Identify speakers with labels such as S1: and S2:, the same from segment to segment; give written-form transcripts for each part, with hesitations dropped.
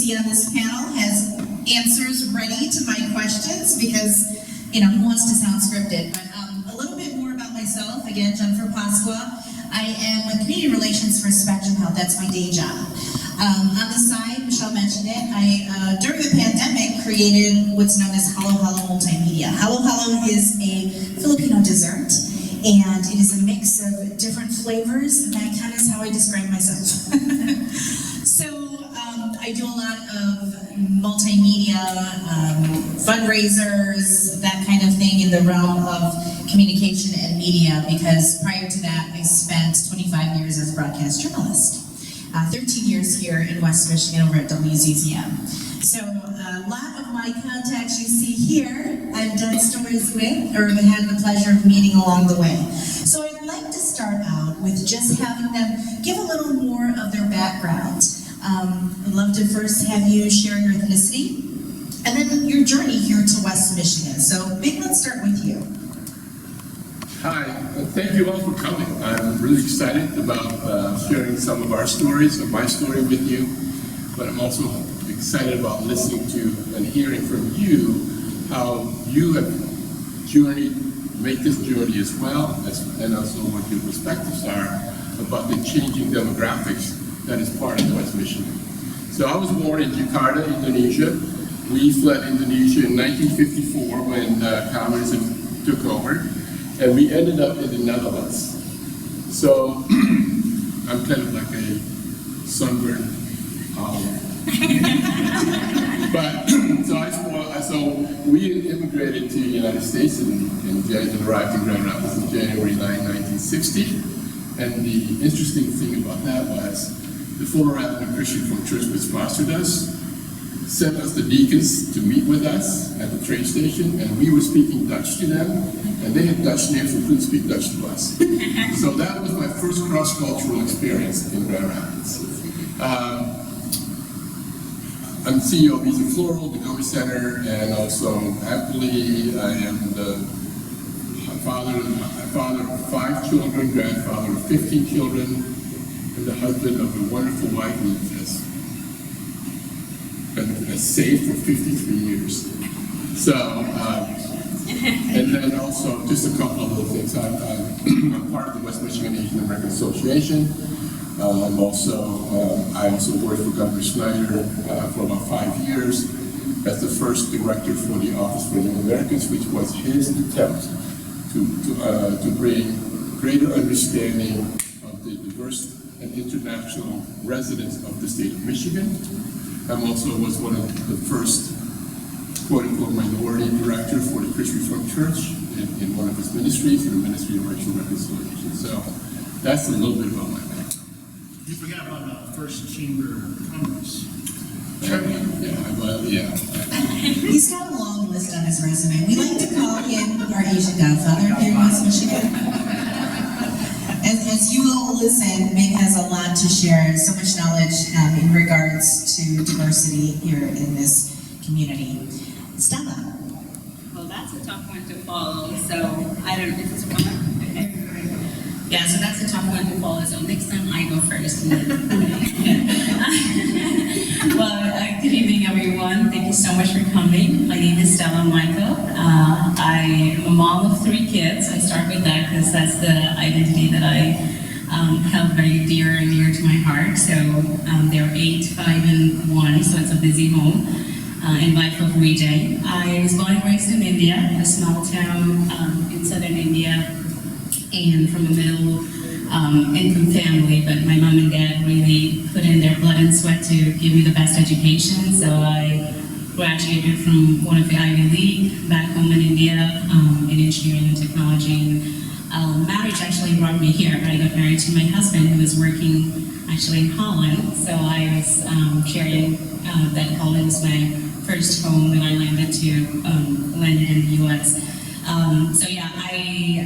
S1: see on this panel has answers ready to my questions because, you know, who wants to sound scripted? But a little bit more about myself. Again, Jennifer Pascua. I am with Community Relations for Spectrum Health. That's my day job. On the side, Michelle mentioned it, I, during the pandemic, created what's known as Halo Halo Multimedia. Halo Halo is a Filipino dessert, and it is a mix of different flavors, and that kind of is how I describe myself. So, I do a lot of multimedia, fundraisers, that kind of thing in the realm of communication and media, because prior to that, I spent 25 years as a broadcast journalist. 13 years here in West Michigan over at WZZM. So a lot of my contacts you see here, I've done stories with, or had the pleasure of meeting along the way. So I'd like to start out with just having them give a little more of their background. I'd love to first have you share your ethnicity, and then your journey here to West Michigan. So Bing, let's start with you.
S2: Hi, thank you all for coming. I'm really excited about sharing some of our stories, of my story with you, but I'm also excited about listening to and hearing from you how you have journeyed, make this journey as well, and also what your perspectives are about the changing demographics that is part of West Michigan. So I was born in Jakarta, Indonesia. We fled Indonesia in 1954 when communism took over. And we ended up in the Netherlands. So I'm kind of like a sunburned olive. But so we immigrated to the United States and arrived in Grand Rapids in January 9, 1960. And the interesting thing about that was the Fuller Avenue Christian Church, which sponsored us, sent us the deacons to meet with us at the train station, and we were speaking Dutch to them, and they had Dutch names and couldn't speak Dutch to us. So that was my first cross-cultural experience in Grand Rapids. I'm CEO of Easy Floral, the Goei Center, and also happily I am the father of 5 children, grandfather of 15 children, and the husband of a wonderful wife who has saved for 53 years. So, and then also just a couple of other things. I'm part of the West Michigan Asian American Association. I also worked for Governor Snyder for about 5 years as the first director for the Office for Young Americans, which was his attempt to bring greater understanding of the diverse and international residents of the state of Michigan. I also was one of the first quote-unquote minority director for the Christian Reformed Church in one of his ministries, in the Ministry of Racial Reconciliation. So that's a little bit about my background.
S3: You forgot about the first Chamber of Commerce.
S2: Yeah.
S1: He's got a long list on his resume. We like to call him our Asian Godfather here in West Michigan. As you all listen, Bing has a lot to share, so much knowledge in regards to diversity here in this community. Stella.
S4: Well, that's a tough one to follow, so I don't know if this one. Okay. Yeah, so that's a tough one to follow, so next time I go first. Well, good evening, everyone. Thank you so much for coming. My name is Stella Michael. I am a mom of 3 kids. I start with that because that's the identity that I held very dear and near to my heart. So they're 8, 5, and 1, so it's a busy home in life of region. I was born and raised in India, a small town in southern India, and from a middle income family, but my mom and dad really put in their blood and sweat to give me the best education. So I graduated from one of the Ivy League back home in India in engineering and technology. Marriage actually brought me here. I got married to my husband who was working actually in Holland. So I was sharing that Holland was my first home when I landed in the US. So yeah, I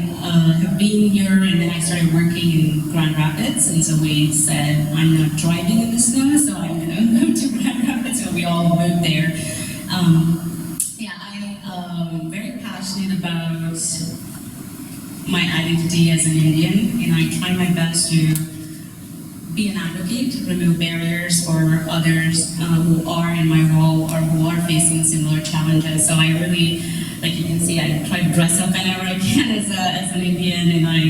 S4: have been here, and then I started working in Grand Rapids, and so we said, I'm not driving in the snow, so I'm going to move to Grand Rapids, so we all moved there. I'm very passionate about my identity as an Indian, and I try my best to be an advocate, remove barriers for others who are in my role or who are facing similar challenges. So I really, like you can see, I try to dress up whenever I can as an Indian, and I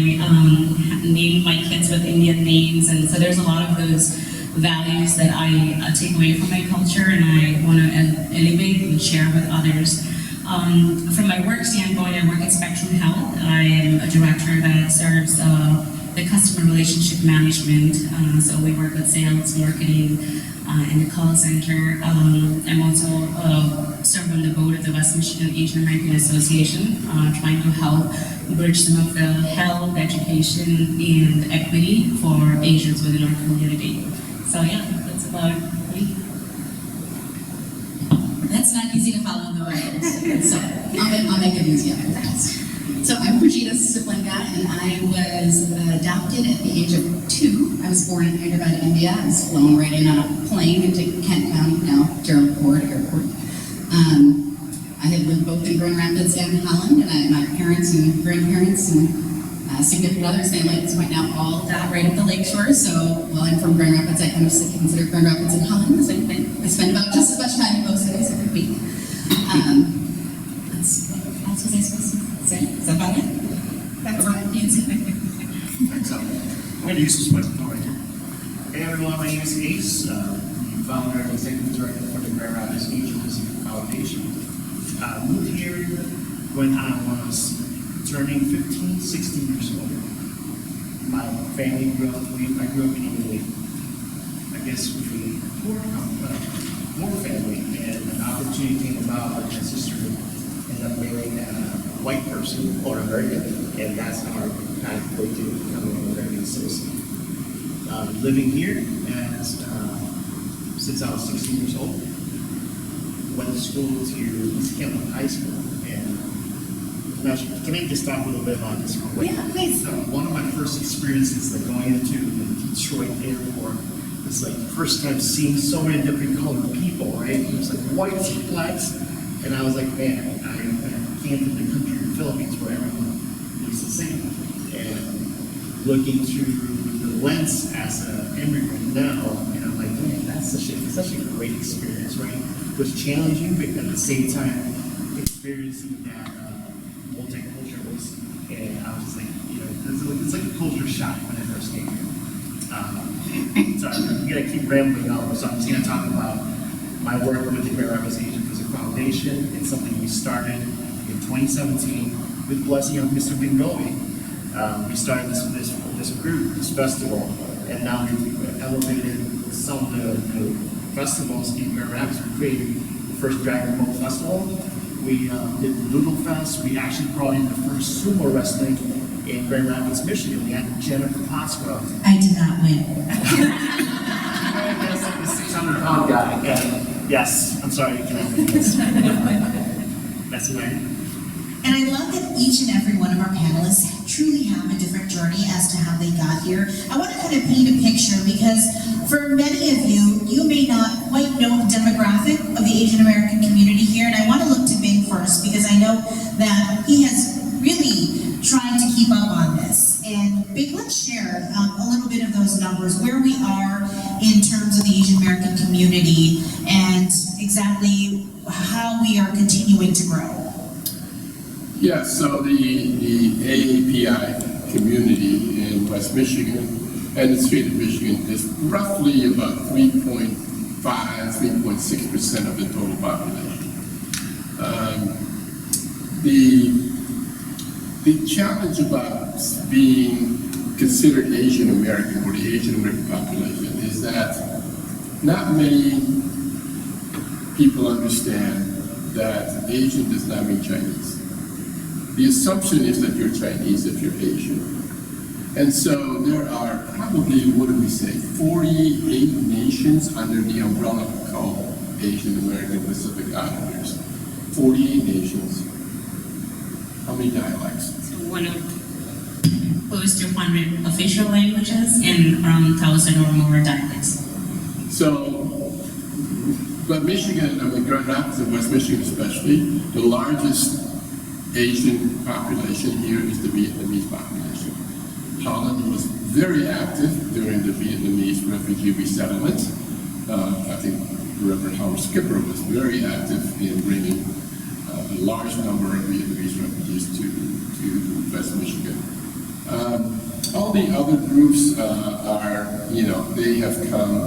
S4: name my kids with Indian names, and so there's a lot of those values that I take away from my culture and I want to elevate and share with others. From my work standpoint, I work at Spectrum Health. I am a director that serves the customer relationship management. So we work with sales, marketing, and the call center. I'm also serve on the board of the West Michigan Asian American Association, trying to help bridge some of the health, education, and equity for Asians within our community. So yeah, that's about me.
S1: That's not easy to follow the way.
S5: So I'll make it easier. So I'm Pujita Sieplinga, and I was adopted at the age of 2. I was born in Hyderabad, India. I was flown right in on a plane into Kent County, now Gerald Ford Airport. I had lived both in Grand Rapids and Holland, and my parents and grandparents and significant others, family at this point now, all died right at the lakeshore. So while I'm from Grand Rapids, I kind of consider Grand Rapids and Holland the same thing. I spend about just as much time in both cities every week. What else was I supposed to say? Is that about it? That's all.
S3: Thanks. I'm going to use this microphone right here. Hey everyone, my name is Ace, founder and executive director for the Grand Rapids Asian Pacific Foundation. Moved here when I was turning 15, 16 years old. My family grew up, I grew up in Italy. I guess we were more family, and an opportunity came about with my sister ended up marrying a white person or American, and that's our kind of way to become an American citizen. Living here as since I was 16 years old, went to school to East Campbell High School, and now, can I just talk a little bit about this real quick?
S5: Yeah, please.
S3: So one of my first experiences, like going into the Detroit airport, it's like the first time seeing so many different colored people, right? It was like whites and blacks, and I was like, man, I came from the country of the Philippines where everyone is the same. And looking through the lens as an immigrant now, and I'm like, man, that's such a great experience, right? It was challenging, but at the same time, experiencing that multiculturalism, and I was just like, you know, it's like a culture shock when I first came here. So I'm gonna keep rambling on, so I'm just gonna talk about my work with the Grand Rapids Asian Pacific Foundation. It's something we started in 2017 with the blessing of Mr. Bing Goei. We started this group, this festival, and now we've elevated some of the festivals in Grand Rapids. We created the first Dragon Boat Festival. We did the Doodle Fest. We actually brought in the first sumo wrestling in Grand Rapids, Michigan. We had Jennifer Pascua.
S1: I did not win.
S3: That's like the 600-pound guy. And yes, I'm sorry, you cannot win this. That's it.
S1: And I love that each and every one of our panelists truly have a different journey as to how they got here. I want to kind of paint a picture because for many of you, you may not quite know the demographic of the Asian American community here, and I want to look to Bing first because I know that he has really tried to keep up on this. And Bing, let's share a little bit of those numbers, where we are in terms of the Asian American community and exactly how we are continuing to grow.
S2: Yes, so the AAPI community in West Michigan and the state of Michigan is roughly about 3.5, 3.6% of the total population. The challenge about being considered Asian American or the Asian American population is that not many people understand that Asian does not mean Chinese. The assumption is that you're Chinese if you're Asian. And so there are probably, what do we say, 48 nations under the umbrella called Asian American Pacific Islanders. 48 nations. How many dialects?
S4: So one of close to 100 official languages and around 1,000 or more dialects.
S2: So, but Michigan, Grand Rapids and West Michigan especially, the largest Asian population here is the Vietnamese population. Holland was very active during the Vietnamese refugee resettlement. I think Reverend Howard Skipper was very active in bringing a large number of Vietnamese refugees to West Michigan. All the other groups are, they have come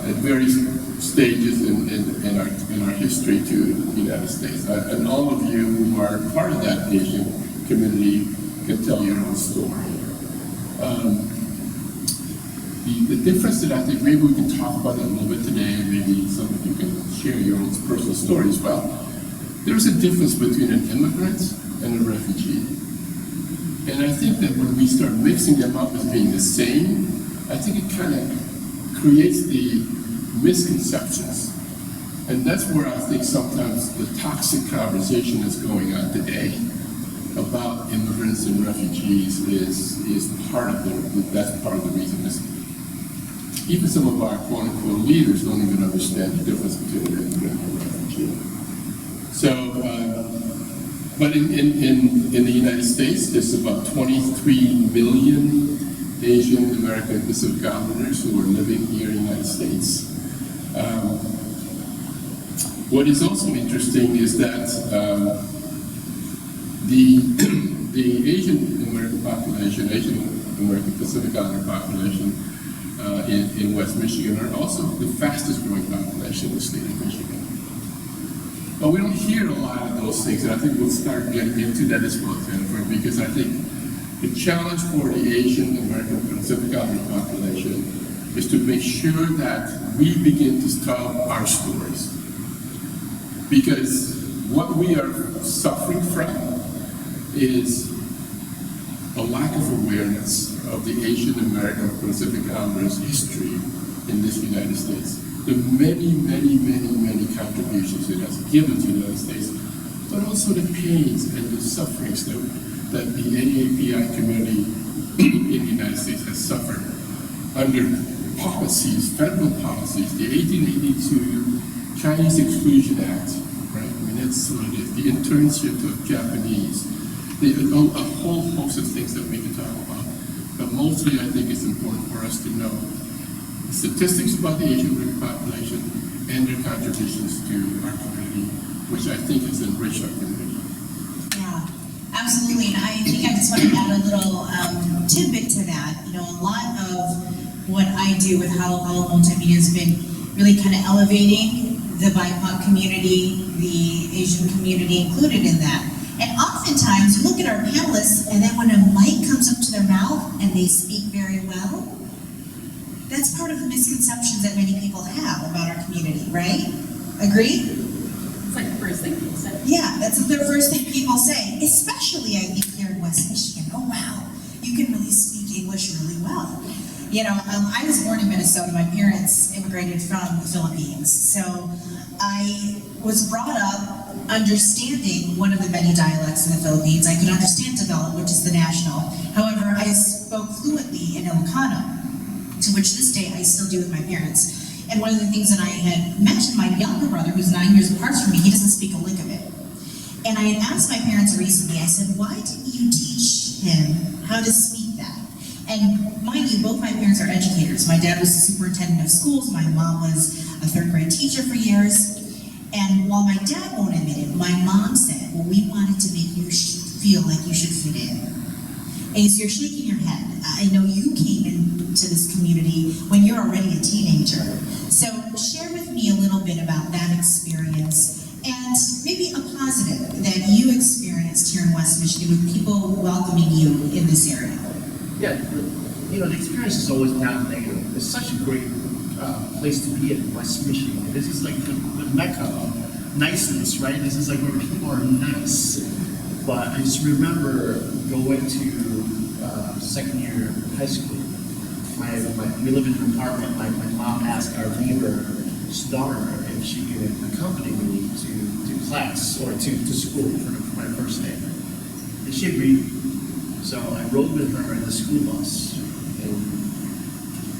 S2: at various stages in our history to the United States. And all of you who are part of that Asian community can tell your own story. The difference that I think maybe we can talk about it a little bit today, and maybe some of you can share your own personal story as well. There's a difference between an immigrant and a refugee. And I think that when we start mixing them up as being the same, I think it kind of creates the misconceptions. And that's where I think sometimes the toxic conversation that's going on today about immigrants and refugees is part of that's part of the reason. Even some of our quote-unquote leaders don't even understand the difference between an immigrant and a refugee. So, but in the United States, there's about 23 million Asian American Pacific Islanders who are living here in the United States. What is also interesting is that the Asian American population, Asian American Pacific Islander population in West Michigan are also the fastest growing population in the state of Michigan. But we don't hear a lot of those things, and I think we'll start getting into that as well, Jennifer, because I think the challenge for the Asian American Pacific Islander population is to make sure that we begin to tell our stories. Because what we are suffering from is a lack of awareness of the Asian American Pacific Islanders' history in this United States. The many, many, many, many contributions it has given to the United States, but also the pains and the sufferings that the NAPI community in the United States has suffered under policies, federal policies, the 1882 Chinese Exclusion Act, right? I mean, that's what it is. The internship of Japanese, a whole host of things that we can talk about. But mostly, I think it's important for us to know the statistics about the Asian American population and their contributions to our community, which I think has enriched our community.
S1: Yeah, absolutely. And I think I just want to add a little tidbit to that. A lot of what I do with Holland Multimedia has been really kind of elevating the BIPOC community, the Asian community included in that. And oftentimes, you look at our panelists, and then when a mic comes up to their mouth and they speak very well, that's part of the misconceptions that many people have about our community, right? Agree?
S6: It's like the first thing people say.
S1: Yeah, that's the first thing people say, especially I think here in West Michigan. Oh wow, you can really speak English really well. I was born in Minnesota. My parents immigrated from the Philippines. So I was brought up understanding one of the many dialects in the Philippines. I could understand Tagalog, which is the national. However, I spoke fluently in Ilocano, to which this day I still do with my parents. And one of the things that I had mentioned, my younger brother, who's 9 years apart from me, he doesn't speak a lick of it. And I had asked my parents recently, I said, why didn't you teach him how to speak that? And mind you, both my parents are educators. My dad was the superintendent of schools. My mom was a third grade teacher for years. And while my dad won't admit it, my mom said, well, we wanted to make you feel like you should fit in. And so you're shaking your head. I know you came into this community when you're already a teenager. So share with me a little bit about that experience and maybe a positive that you experienced here in West Michigan with people welcoming you in this area.
S3: Yeah, the experience is always not negative. It's such a great place to be in West Michigan. This is like the mecca of niceness, right? This is like where people are nice. But I just remember going to second year high school. We lived in an apartment. My mom asked our neighbor's daughter if she could accompany me to class or to school for my first day. And she agreed. So I rode with her in the school bus, and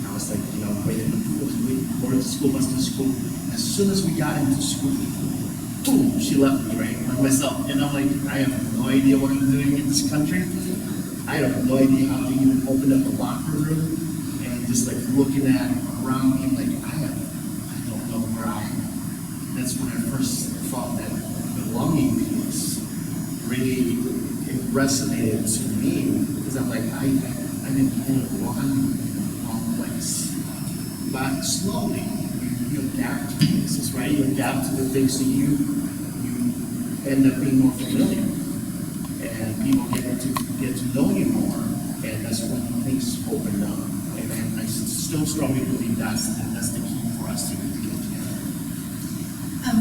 S3: I was like, waiting for the school bus to school. As soon as we got into school, boom, she left me, right, by myself. And I'm like, I have no idea what I'm doing in this country. I have no idea how to even open up a locker room and just like looking at around me, like I don't know where I am. That's when I first thought that belonging piece really resonated to me because I'm like, I didn't know I'm in the wrong place. But slowly, you adapt to places, right? You adapt to the things that you end up being more familiar. And people get to know you more, and that's when things open up. And I still strongly believe that's the key for us to get together.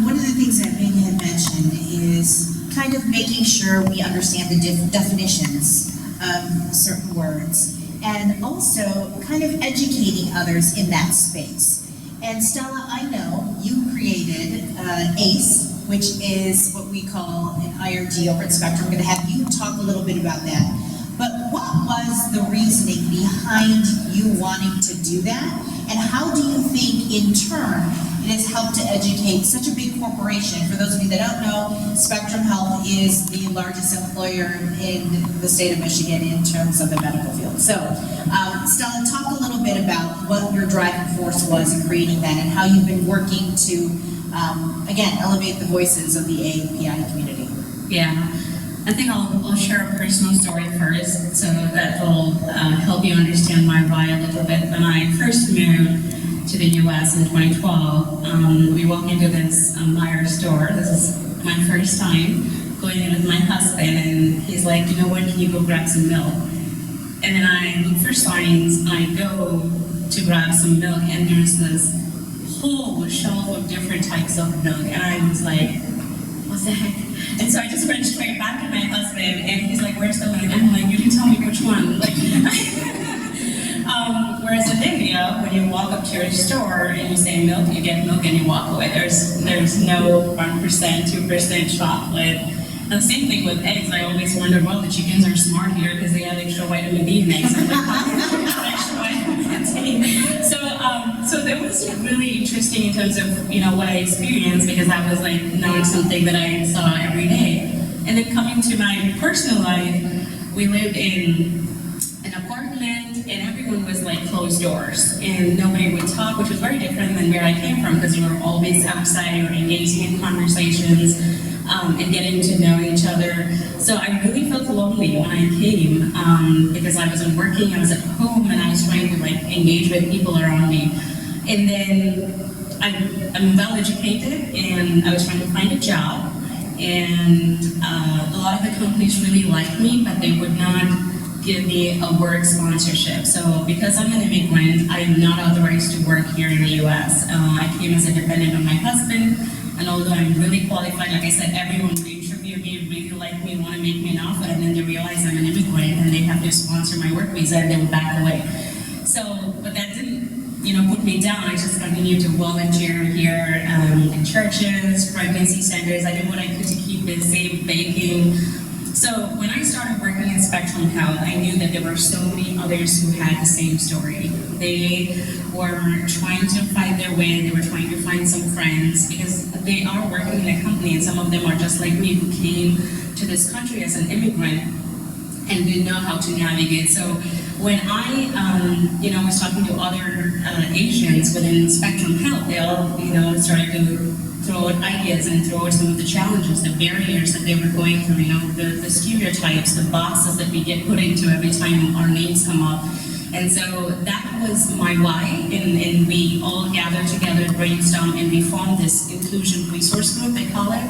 S1: One of the things that Bing had mentioned is kind of making sure we understand the definitions of certain words, and also kind of educating others in that space. And Stella, I know you created ACE, which is what we call an IRD over at Spectrum. I'm going to have you talk a little bit about that. But what was the reasoning behind you wanting to do that? And how do you think, in turn, it has helped to educate such a big corporation? For those of you that don't know, Spectrum Health is the largest employer in the state of Michigan in terms of the medical field. So, Stella, talk a little bit about what your driving force was in creating that and how you've been working to, again, elevate the voices of the API community.
S4: Yeah, I think I'll share a personal story first, so that will help you understand my why a little bit. When I first moved to the U.S. in 2012, we walked into this Meijer store. This is my first time going in with my husband, and he's like, you know what, can you go grab some milk? And then I look for signs, I go to grab some milk, and there's this whole shelf of different types of milk, and I was like, what the heck? And so I just went straight back to my husband, and he's like, where's the milk? And I'm like, you didn't tell me which one. Like, whereas in India, when you walk up to your store and you say milk, you get milk and you walk away. There's no 1%, 2% chocolate. And the same thing with eggs. I always wondered, well, the chickens are smart here because they have extra vitamin D in eggs. I'm like, how do chickens have extra vitamin D? So that was really interesting in terms of, what I experienced, because that was like not something that I saw every day. And then coming to my personal life, we lived in an apartment and everyone was like closed doors and nobody would talk, which was very different than where I came from, because we were always outside, we were engaging in conversations and getting to know each other. So I really felt lonely when I came because I wasn't working, I was at home, and I was trying to like engage with people around me. And then I'm well educated, and I was trying to find a job, and a lot of the companies really liked me, but they would not give me a work sponsorship. So because I'm an immigrant, I am not authorized to work here in the US. I came as a dependent on my husband, and although I'm really qualified, like I said, everyone who interviewed me really liked me, want to make me an offer, and then they realize I'm an immigrant and they have to sponsor my work visa, and they would back away. So, but that didn't, put me down. I just continued to volunteer here in churches, pregnancy centers. I did what I could to keep busy, baking. So when I started working in Spectrum Health, I knew that there were so many others who had the same story. They were trying to find their way, they were trying to find some friends, because they are working in a company, and some of them are just like me, who came to this country as an immigrant and didn't know how to navigate. So when I, was talking to other Asians within Spectrum Health, they all, started to throw out ideas and throw out some of the challenges, the barriers that they were going through, the stereotypes, the boxes that we get put into every time our names come up. And so that was my why, and we all gathered together, brainstormed, and we formed this inclusion resource group, they call it.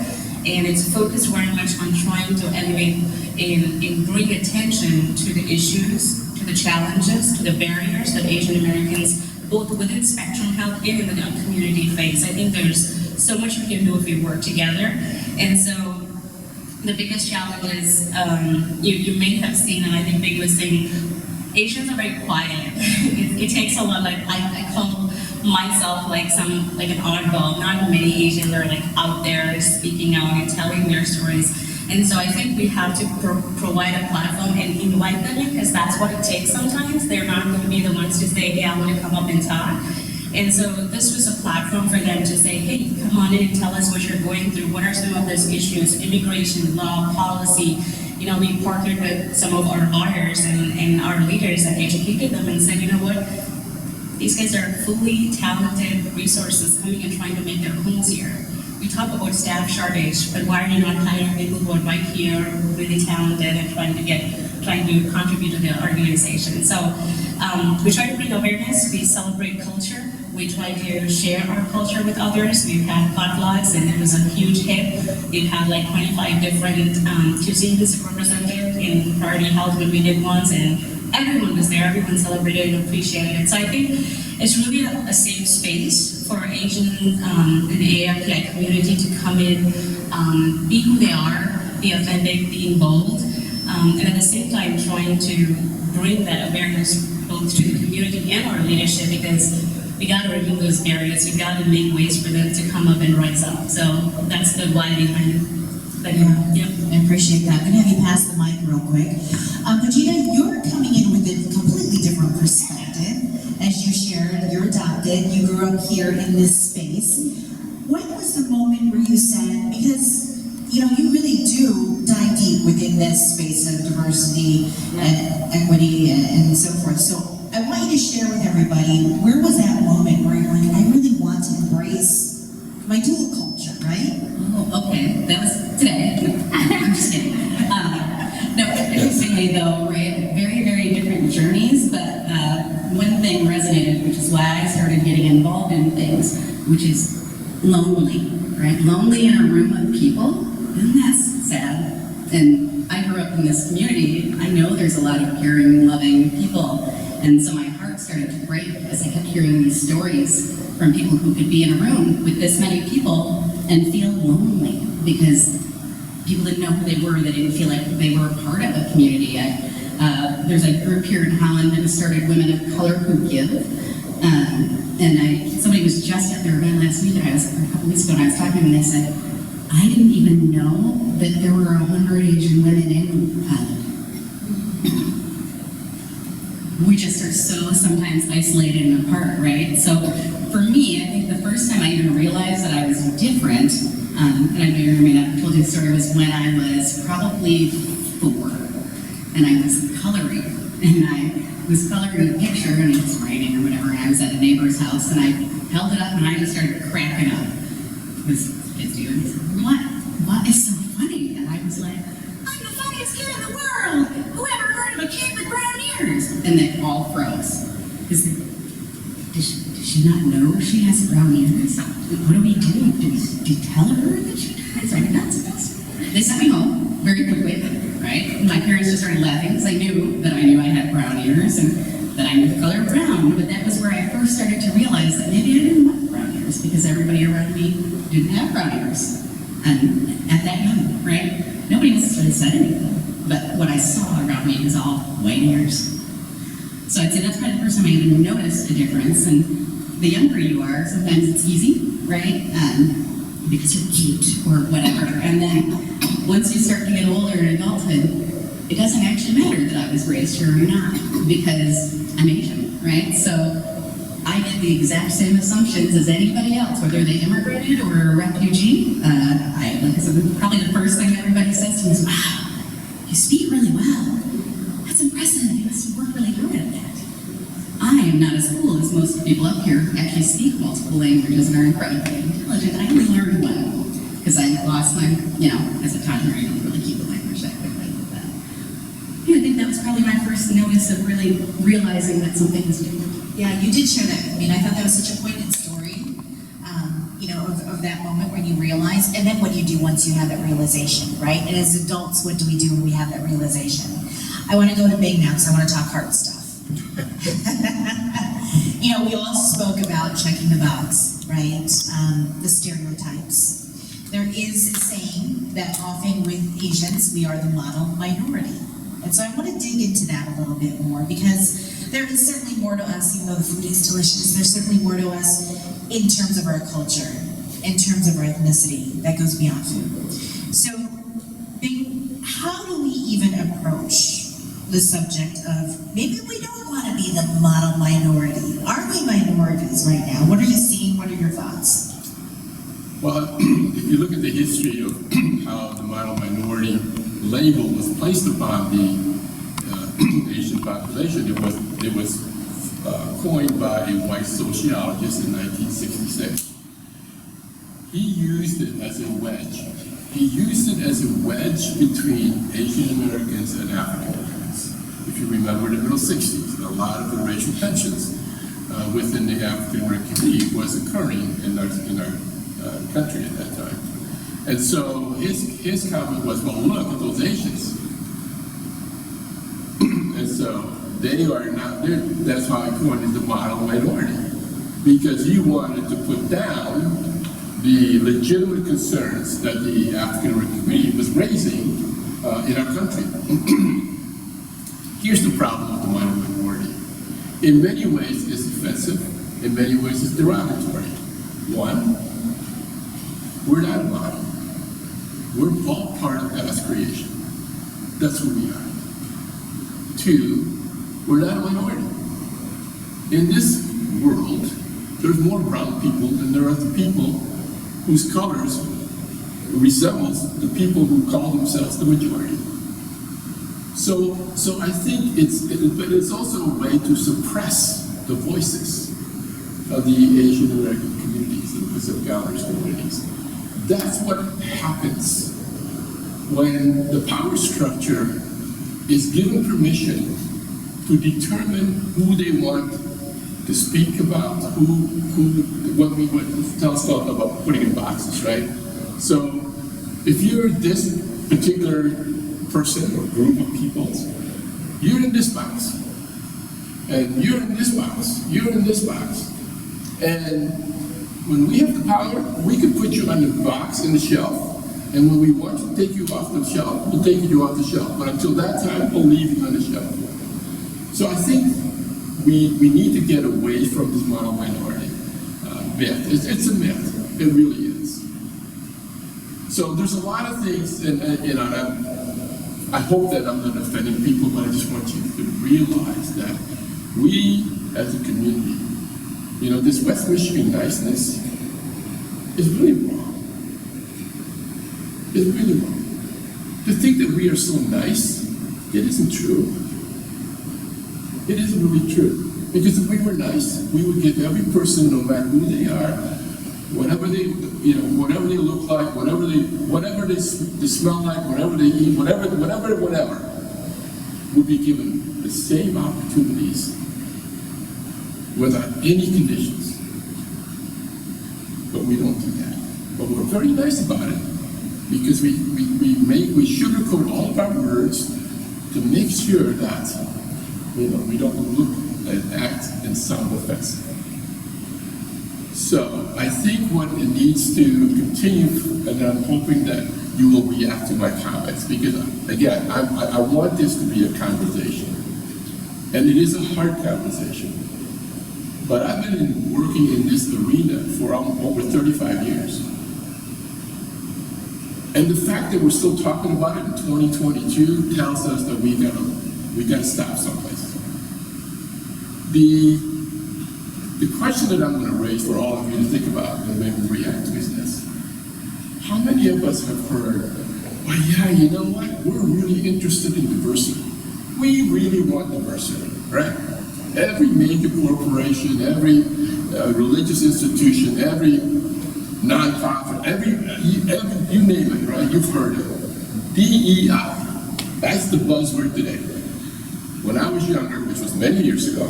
S4: And it's focused very much on trying to elevate and bring attention to the issues, to the challenges, to the barriers that Asian Americans, both within Spectrum Health and in the community, face. I think there's so much we can do if we work together. And so the biggest challenge is, you may have seen, and I think Bing was saying, Asians are very quiet. It takes a lot, like I call myself like an oddball. Not many Asians are like out there speaking out and telling their stories. And so I think we have to provide a platform and invite them in, because that's what it takes sometimes. They're not going to be the ones to say, hey, I want to come up and talk. And so this was a platform for them to say, hey, come on in and tell us what you're going through. What are some of those issues, immigration, law, policy, we partnered with some of our buyers and our leaders and educated them and said, you know what, these guys are fully talented resources coming and trying to make their homes here. We talk about staff shortage, but why are you not hiring people who are right here, really talented, and trying to contribute to the organization? So we try to bring awareness. We celebrate culture. We try to share our culture with others. We've had potlucks, and it was a huge hit. We've had like 25 different cuisines represented in priority health when we did once, and everyone was there. Everyone celebrated and appreciated it. So I think it's really a safe space for Asian and the AFPI community to come in, be who they are, be authentic, being bold, and at the same time trying to bring that awareness both to the community and our leadership, because we got to remove those barriers. We got to make ways for them to come up and rise up. So that's the why behind it. But,
S1: yeah, I appreciate that. I'm going to have you pass the mic real quick. Pujita, you're coming in with a completely different perspective. As you shared, you're adopted, you grew up here in this space. When was the moment where you said, because you really do dive deep within this space of diversity and equity and so forth. So I want you to share with everybody, where was that moment where you're like, I really want to embrace my dual culture, right?
S5: Oh, okay, that was today. I'm just kidding. No, interestingly though, right, very, very different journeys, but one thing resonated, which is why I started getting involved in things, which is lonely, right? Lonely in a room of people, and that's sad. And I grew up in this community. I know there's a lot of caring, loving people, and so my heart started to break as I kept hearing these stories from people who could be in a room with this many people and feel lonely because people didn't know who they were. They didn't feel like they were a part of a community. There's a group here in Holland that has started Women of Color Who Give. Somebody was just at their event last week, a couple weeks ago, and I was talking to them, and they said, I didn't even know that there were 100 Asian women in Holland. We just are so sometimes isolated and apart, right? So for me, I think the first time I even realized that I was different, and I may or may not have told you the story, was when I was probably 4, and I was coloring, and I was coloring a picture, and it was raining or whatever, and I was at a neighbor's house, and I held it up, and I just started cracking up. This kid dude, he said, what is so funny? And I was like, I'm the funniest kid in the world! Who ever heard of a kid with brown ears? And they all froze. Because does she not know she has brown ears? What do we do? Do we tell her that she does? Are we not supposed to? They sent me home very quickly, right? And my parents just started laughing because they knew that I had brown ears and that I knew the color brown. But that was where I first started to realize that maybe I didn't want brown ears because everybody around me didn't have brown ears. And at that young, right? Nobody necessarily said anything. But what I saw around me was all white ears. So I'd say that's probably the first time I even noticed a difference. And the younger you are, sometimes it's easy, right? Because you're cute or whatever. And then once you start to get older in adulthood, it doesn't actually matter that I was raised here or not because I'm Asian, right? So I did the exact same assumptions as anybody else, whether they immigrated or a refugee. Probably the first thing everybody says to me is, wow, you speak really well. That's impressive. You must have worked really hard at that. I am not as cool as most people up here who actually speak multiple languages and are incredibly intelligent. I only learned one because I lost my, as a toddler, I don't really keep the language that quickly. But I think that was probably my first notice of really realizing that something was different.
S1: Yeah, you did share that with me, and I thought that was such a poignant story, of that moment when you realize, and then what do you do once you have that realization, right? And as adults, what do we do when we have that realization? I want to go to Bing now, because I want to talk heart stuff. We all spoke about checking the box, right? The stereotypes. There is a saying that often with Asians, we are the model minority. And so I want to dig into that a little bit more because there is certainly more to us, even though the food is delicious, there's certainly more to us in terms of our culture, in terms of our ethnicity, that goes beyond food. So, Bing, how do we even approach the subject of maybe we don't want to be the model minority? Are we minorities right now? What are you seeing? What are your thoughts?
S2: Well, if you look at the history of how the model minority label was placed upon the Asian population. It was coined by a white sociologist in 1966. He used it as a wedge. He used it as a wedge between Asian Americans and African Americans. If you remember the middle 60s, a lot of the racial tensions within the African American community was occurring in our country at that time. And so his comment was, well, look at those Asians. And so they are not there. That's how I coined it the model minority. Because you wanted to put down the legitimate concerns that the African American community was raising in our country. Here's the problem with the minority. In many ways, it's offensive. In many ways, it's derogatory. One, we're not a model. We're all part of God's creation. That's who we are. Two, we're not a minority. In this world, there's more brown people than there are the people whose colors resembles the people who call themselves the majority. So I think but it's also a way to suppress the voices of the Asian American communities and Pacific Islanders communities. That's what happens when the power structure is given permission to determine who they want to speak about, what we would tell us about putting in boxes, right? So if you're this particular person or group of people, you're in this box, and you're in this box, you're in this box, and when we have the power, we can put you on the box in the shelf, and when we want to take you off the shelf, we'll take you off the shelf, but until that time, we'll leave you on the shelf. So I think we need to get away from this model minority myth. It's a myth. It really is. So there's a lot of things, and I hope that I'm not offending people, but I just want you to realize that we, as a community, this West Michigan niceness is really wrong. It's really wrong. To think that we are so nice, it isn't true. It isn't really true. Because if we were nice, we would give every person, no matter who they are, whatever they look like, whatever they smell like, whatever they eat, whatever, would be given the same opportunities without any conditions. But we don't do that. But we're very nice about it because we sugarcoat all of our words to make sure that we don't look and act and sound offensive. So I think what it needs to continue, and I'm hoping that you will react to my comments, because again, I want this to be a conversation. And it is a hard conversation. But I've been working in this arena for over 35 years. And the fact that we're still talking about it in 2022 tells us that we gotta stop someplace. The question that I'm going to raise for all of you to think about and maybe react to is this. How many of us have heard, well, yeah, you know what? We're really interested in diversity. We really want diversity, right? Every major corporation, every religious institution, every nonprofit, you name it, right? You've heard it. DEI. That's the buzzword today. When I was younger, which was many years ago,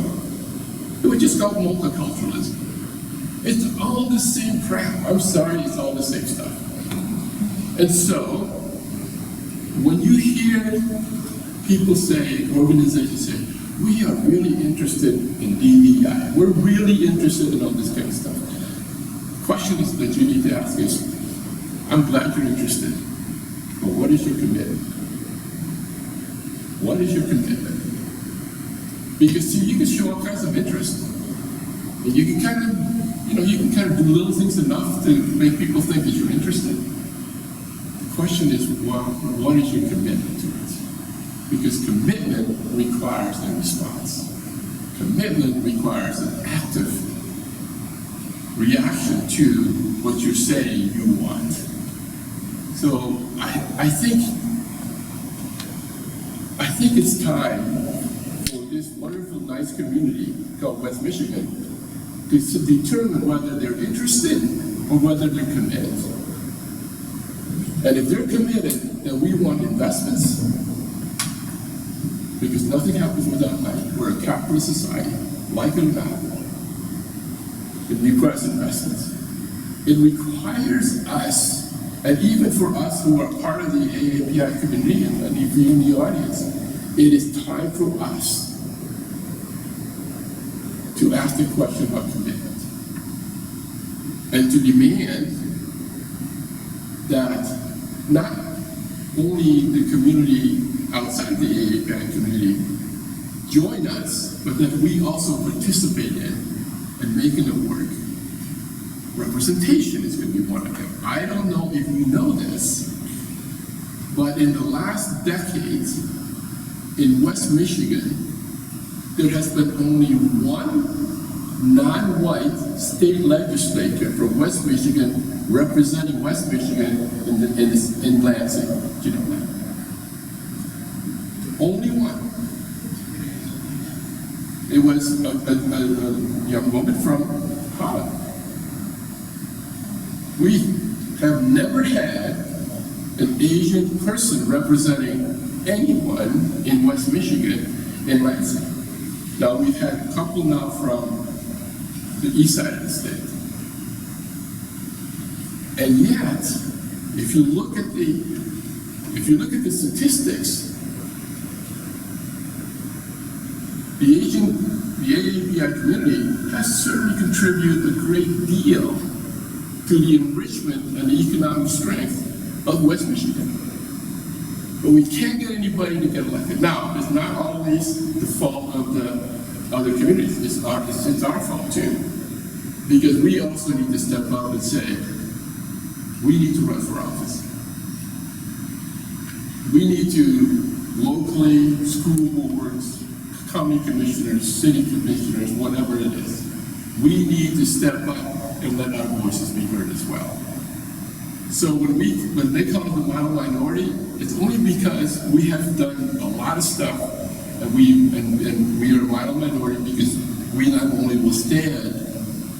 S2: it was just called multiculturalism. It's all the same crap. I'm sorry, it's all the same stuff. And so, when you hear people say, organizations say, we are really interested in DEI, we're really interested in all this kind of stuff. The question that you need to ask is, I'm glad you're interested, but what is your commitment? What is your commitment? Because see, you can show all kinds of interest. And you can kind of do little things enough to make people think that you're interested. The question is, what is your commitment to it? Because commitment requires a response. Commitment requires an active reaction to what you're saying you want. So I think I think it's time for this wonderful, nice community called West Michigan to determine whether they're interested or whether they're committed. And if they're committed, then we want investments, because nothing happens without money. We're a capitalist society, like it or not. It requires investments. It requires us, and even for us who are part of the AAPI community, and if you're in the audience, it is time for us to ask the question about commitment and to demand that not only the community outside the AAPI community join us, but that we also participate in and making it work. Representation is going to be one of them. I don't know if you know this, but in the last decades in West Michigan, there has been only one non-white state legislator from West Michigan representing West Michigan in Lansing. Do you know that? Only one. It was a young woman from Holland. We have never had an Asian person representing anyone in West Michigan in Lansing. Now we've had a couple now from the east side of the state. And yet, if you look at the statistics, the AAPI community has certainly contributed a great deal to the enrichment and the economic strength of West Michigan. But we can't get anybody to get elected. Now, it's not always the fault of the other communities. It's our fault too. Because we also need to step up and say, we need to run for office. We need to locally, school boards, county commissioners, city commissioners, whatever it is. We need to step up and let our voices be heard as well. So when they call it the model minority, it's only because we have done a lot of stuff, and we are a model minority because we not only will stand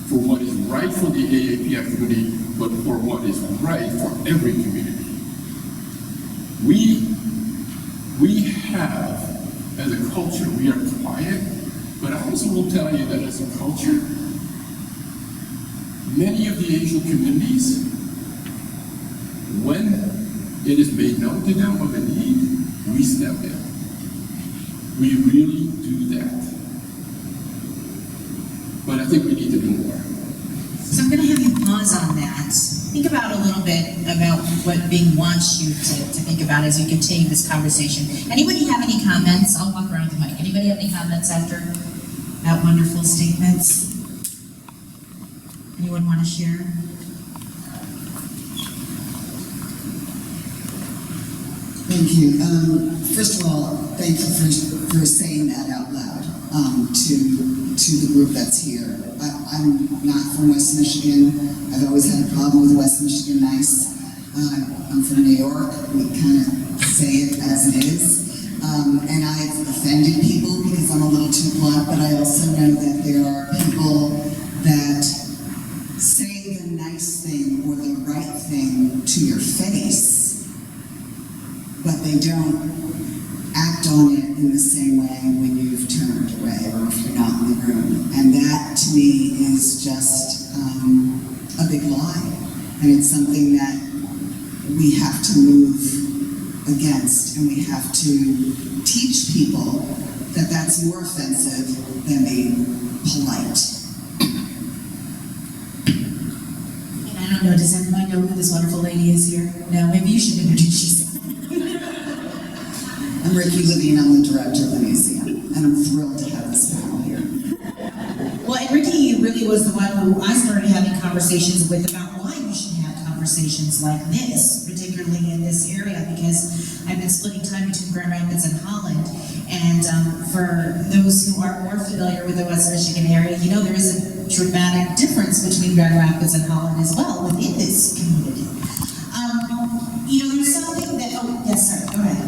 S2: for what is right for the AAPI community, but for what is right for every community. We have, as a culture, we are quiet, but I also will tell you that as a culture, many of the Asian communities, when it is made known to them of a need, we step in. We really do that. But I think we need to do more.
S1: So I'm going to have you pause on that. Think about a little bit about what Bing wants you to think about as you continue this conversation. Anybody have any comments? I'll walk around the mic. Anybody have any comments after that wonderful statements? Anyone want to share?
S7: Thank you. First of all, thank you for saying that out loud to the group that's here. I'm not from West Michigan. I've always had a problem with West Michigan nice. I'm from New York. We kind of say it as it is. And I've offended people because I'm a little too blunt, but I also know that there are people that say the nice thing or the right thing to your face, but they don't act on it in the same way when you've turned away or if you're not in the room. And that, to me, is just a big lie. And it's something that we have to move against, and we have to teach people that that's more offensive than being polite.
S1: I don't know, does everybody know who this wonderful lady is here? No, maybe you should introduce yourself.
S7: I'm Ricky Levine, I'm the director of the museum, and I'm thrilled to have this panel here.
S1: Well, and Ricky really was the one who I started having conversations with about why we should have conversations like this, particularly in this area, because I've been splitting time between Grand Rapids and Holland. And for those who are more familiar with the West Michigan area, you know there is a dramatic difference between Grand Rapids and Holland as well within this community. You know, there's something that, oh, yes, sir, go ahead.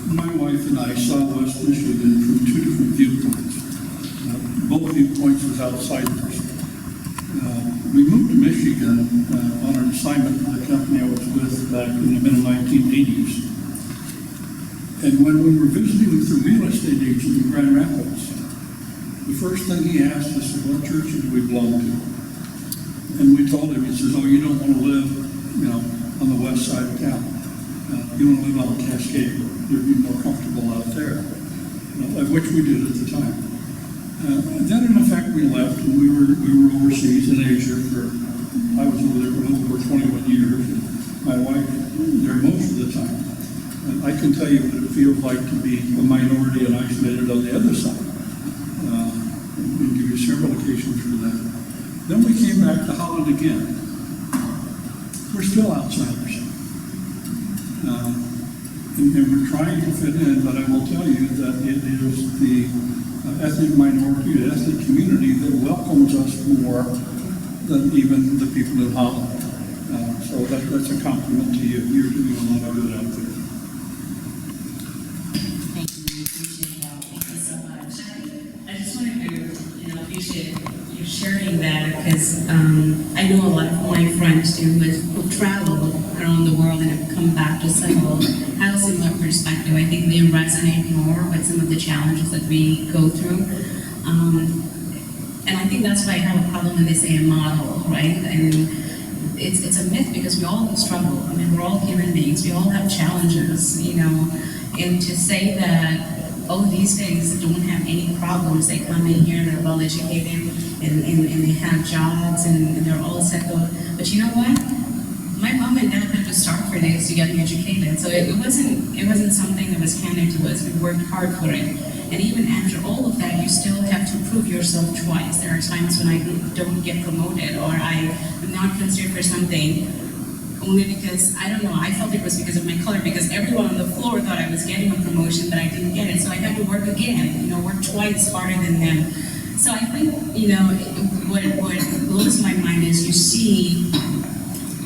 S8: My wife and I saw West Michigan from two different viewpoints. Both viewpoints was outsiders. We moved to Michigan on an assignment for the company I was with back in the mid-1980s. And when we were visiting with the real estate agent in Grand Rapids, the first thing he asked us was, what church do we belong to? And we told him, he says, oh, you don't want to live, on the west side of town. You want to live on Cascade. You'd be more comfortable out there, which we did at the time. Then, in effect, we left, and we were overseas in Asia I was over there for over 21 years, and my wife there most of the time. And I can tell you what it feels like to be a minority and isolated on the other side. And give you several occasions for that. Then we came back to Holland again. We're still outsiders. And we're trying to fit in, but I will tell you that it is the ethnic minority, the ethnic community that welcomes us more than even the people in Holland. So that's a compliment to you. You're doing a lot of good out there.
S1: Thank you, we appreciate that. Thank you so much.
S4: I just wanted to, appreciate you sharing that because I know a lot of my friends who travel around the world and have come back to settle have a similar perspective. I think they resonate more with some of the challenges that we go through. And I think that's why I have a problem when they say a model, right? And it's a myth because we all struggle. I mean, we're all human beings. We all have challenges, and to say that, oh, these guys don't have any problems. They come in here, they're well educated, and they have jobs, and they're all settled. But you know what? My mom and dad had to starve for days to get me educated. So it wasn't something that was handed to us. We worked hard for it. And even after all of that, you still have to prove yourself twice. There are times when I don't get promoted or I am not considered for something only because, I don't know, I felt it was because of my color, because everyone on the floor thought I was getting a promotion, but I didn't get it. So I had to work again, work twice harder than them. So I think, what blows my mind is you see,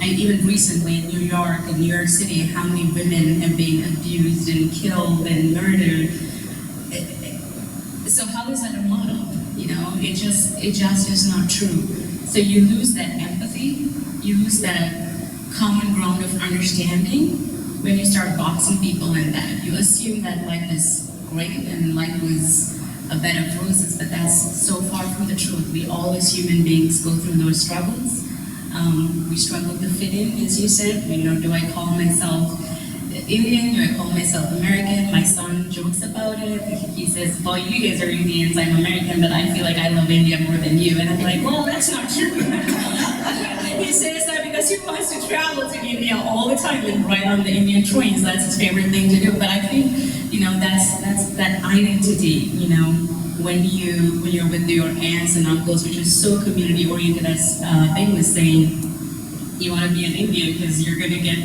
S4: even recently in New York City, how many women have been abused and killed and murdered. So how is that a model? It just is not true. So you lose that empathy, you lose that common ground of understanding when you start boxing people in that. You assume that life is great and life was a bed of roses, but that's so far from the truth. We all as human beings go through those struggles. We struggle to fit in, as you said. Do I call myself Indian? Do I call myself American? My son jokes about it. He says, well, you guys are Indians, I'm American, but I feel like I love India more than you. And I'm like, well, that's not true. He says that because he wants to travel to India all the time and ride on the Indian trains. That's his favorite thing to do. But I think, that's that identity, when you're with your aunts and uncles, which is so community oriented, as Bing was saying, you want to be an Indian because you're going to get,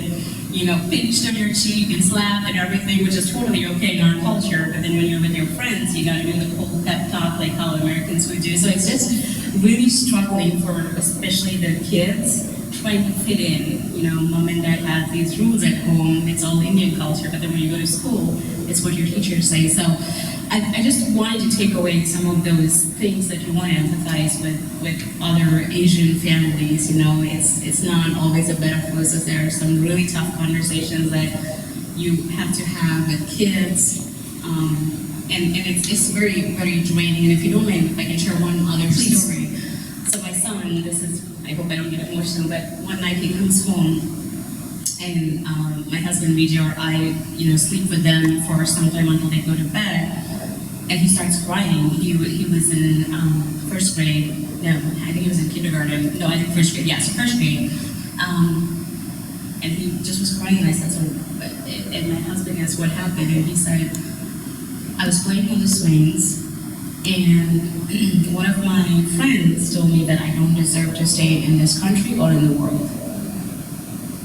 S4: pinched on your cheek and slapped and everything, which is totally okay in our culture. But then when you're with your friends, you got to do the cool pep talk like how Americans would do. So it's just really struggling for, especially the kids, trying to fit in. Mom and dad have these rules at home. It's all Indian culture, but then when you go to school, it's what your teachers say. So I just wanted to take away some of those things that you want to empathize with other Asian families. It's not always a bed of roses. There are some really tough conversations that you have to have with kids. And it's very, very draining. And if you don't mind, if I can share one other story. So my son, I hope I don't get emotional, but one night he comes home and my husband, Vijay, or I, sleep with them for some time until they go to bed. And he starts crying. He was in first grade. No, I think he was in kindergarten. No, I think first grade. Yeah, so first grade. And he just was crying. And I said, and my husband asked what happened. And he said, I was playing on the swings, and one of my friends told me that I don't deserve to stay in this country or in the world.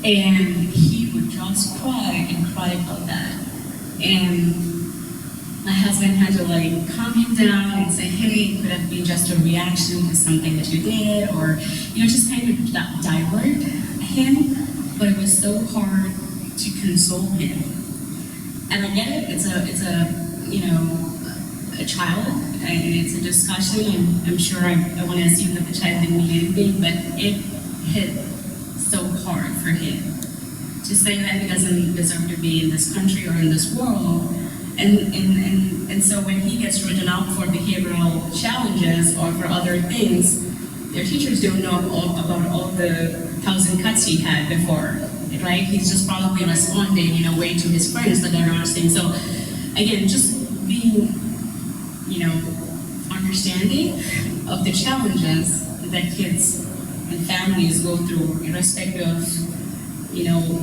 S4: And he would just cry and cry about that. And my husband had to calm him down and say, hey, it could have been just a reaction to something that you did, or just kind of divert him. But it was so hard to console him. and I get it. It's a child, and it's a discussion, and I'm sure I want to assume that the child didn't mean anything, but it hit so hard for him to say that he doesn't deserve to be in this country or in this world. And so when he gets written up for behavioral challenges or for other things, their teachers don't know about all the 1,000 cuts he had before, right? He's just probably responding in a way to his friends that they're not saying. So again, just being, understanding of the challenges that kids and families go through, irrespective of,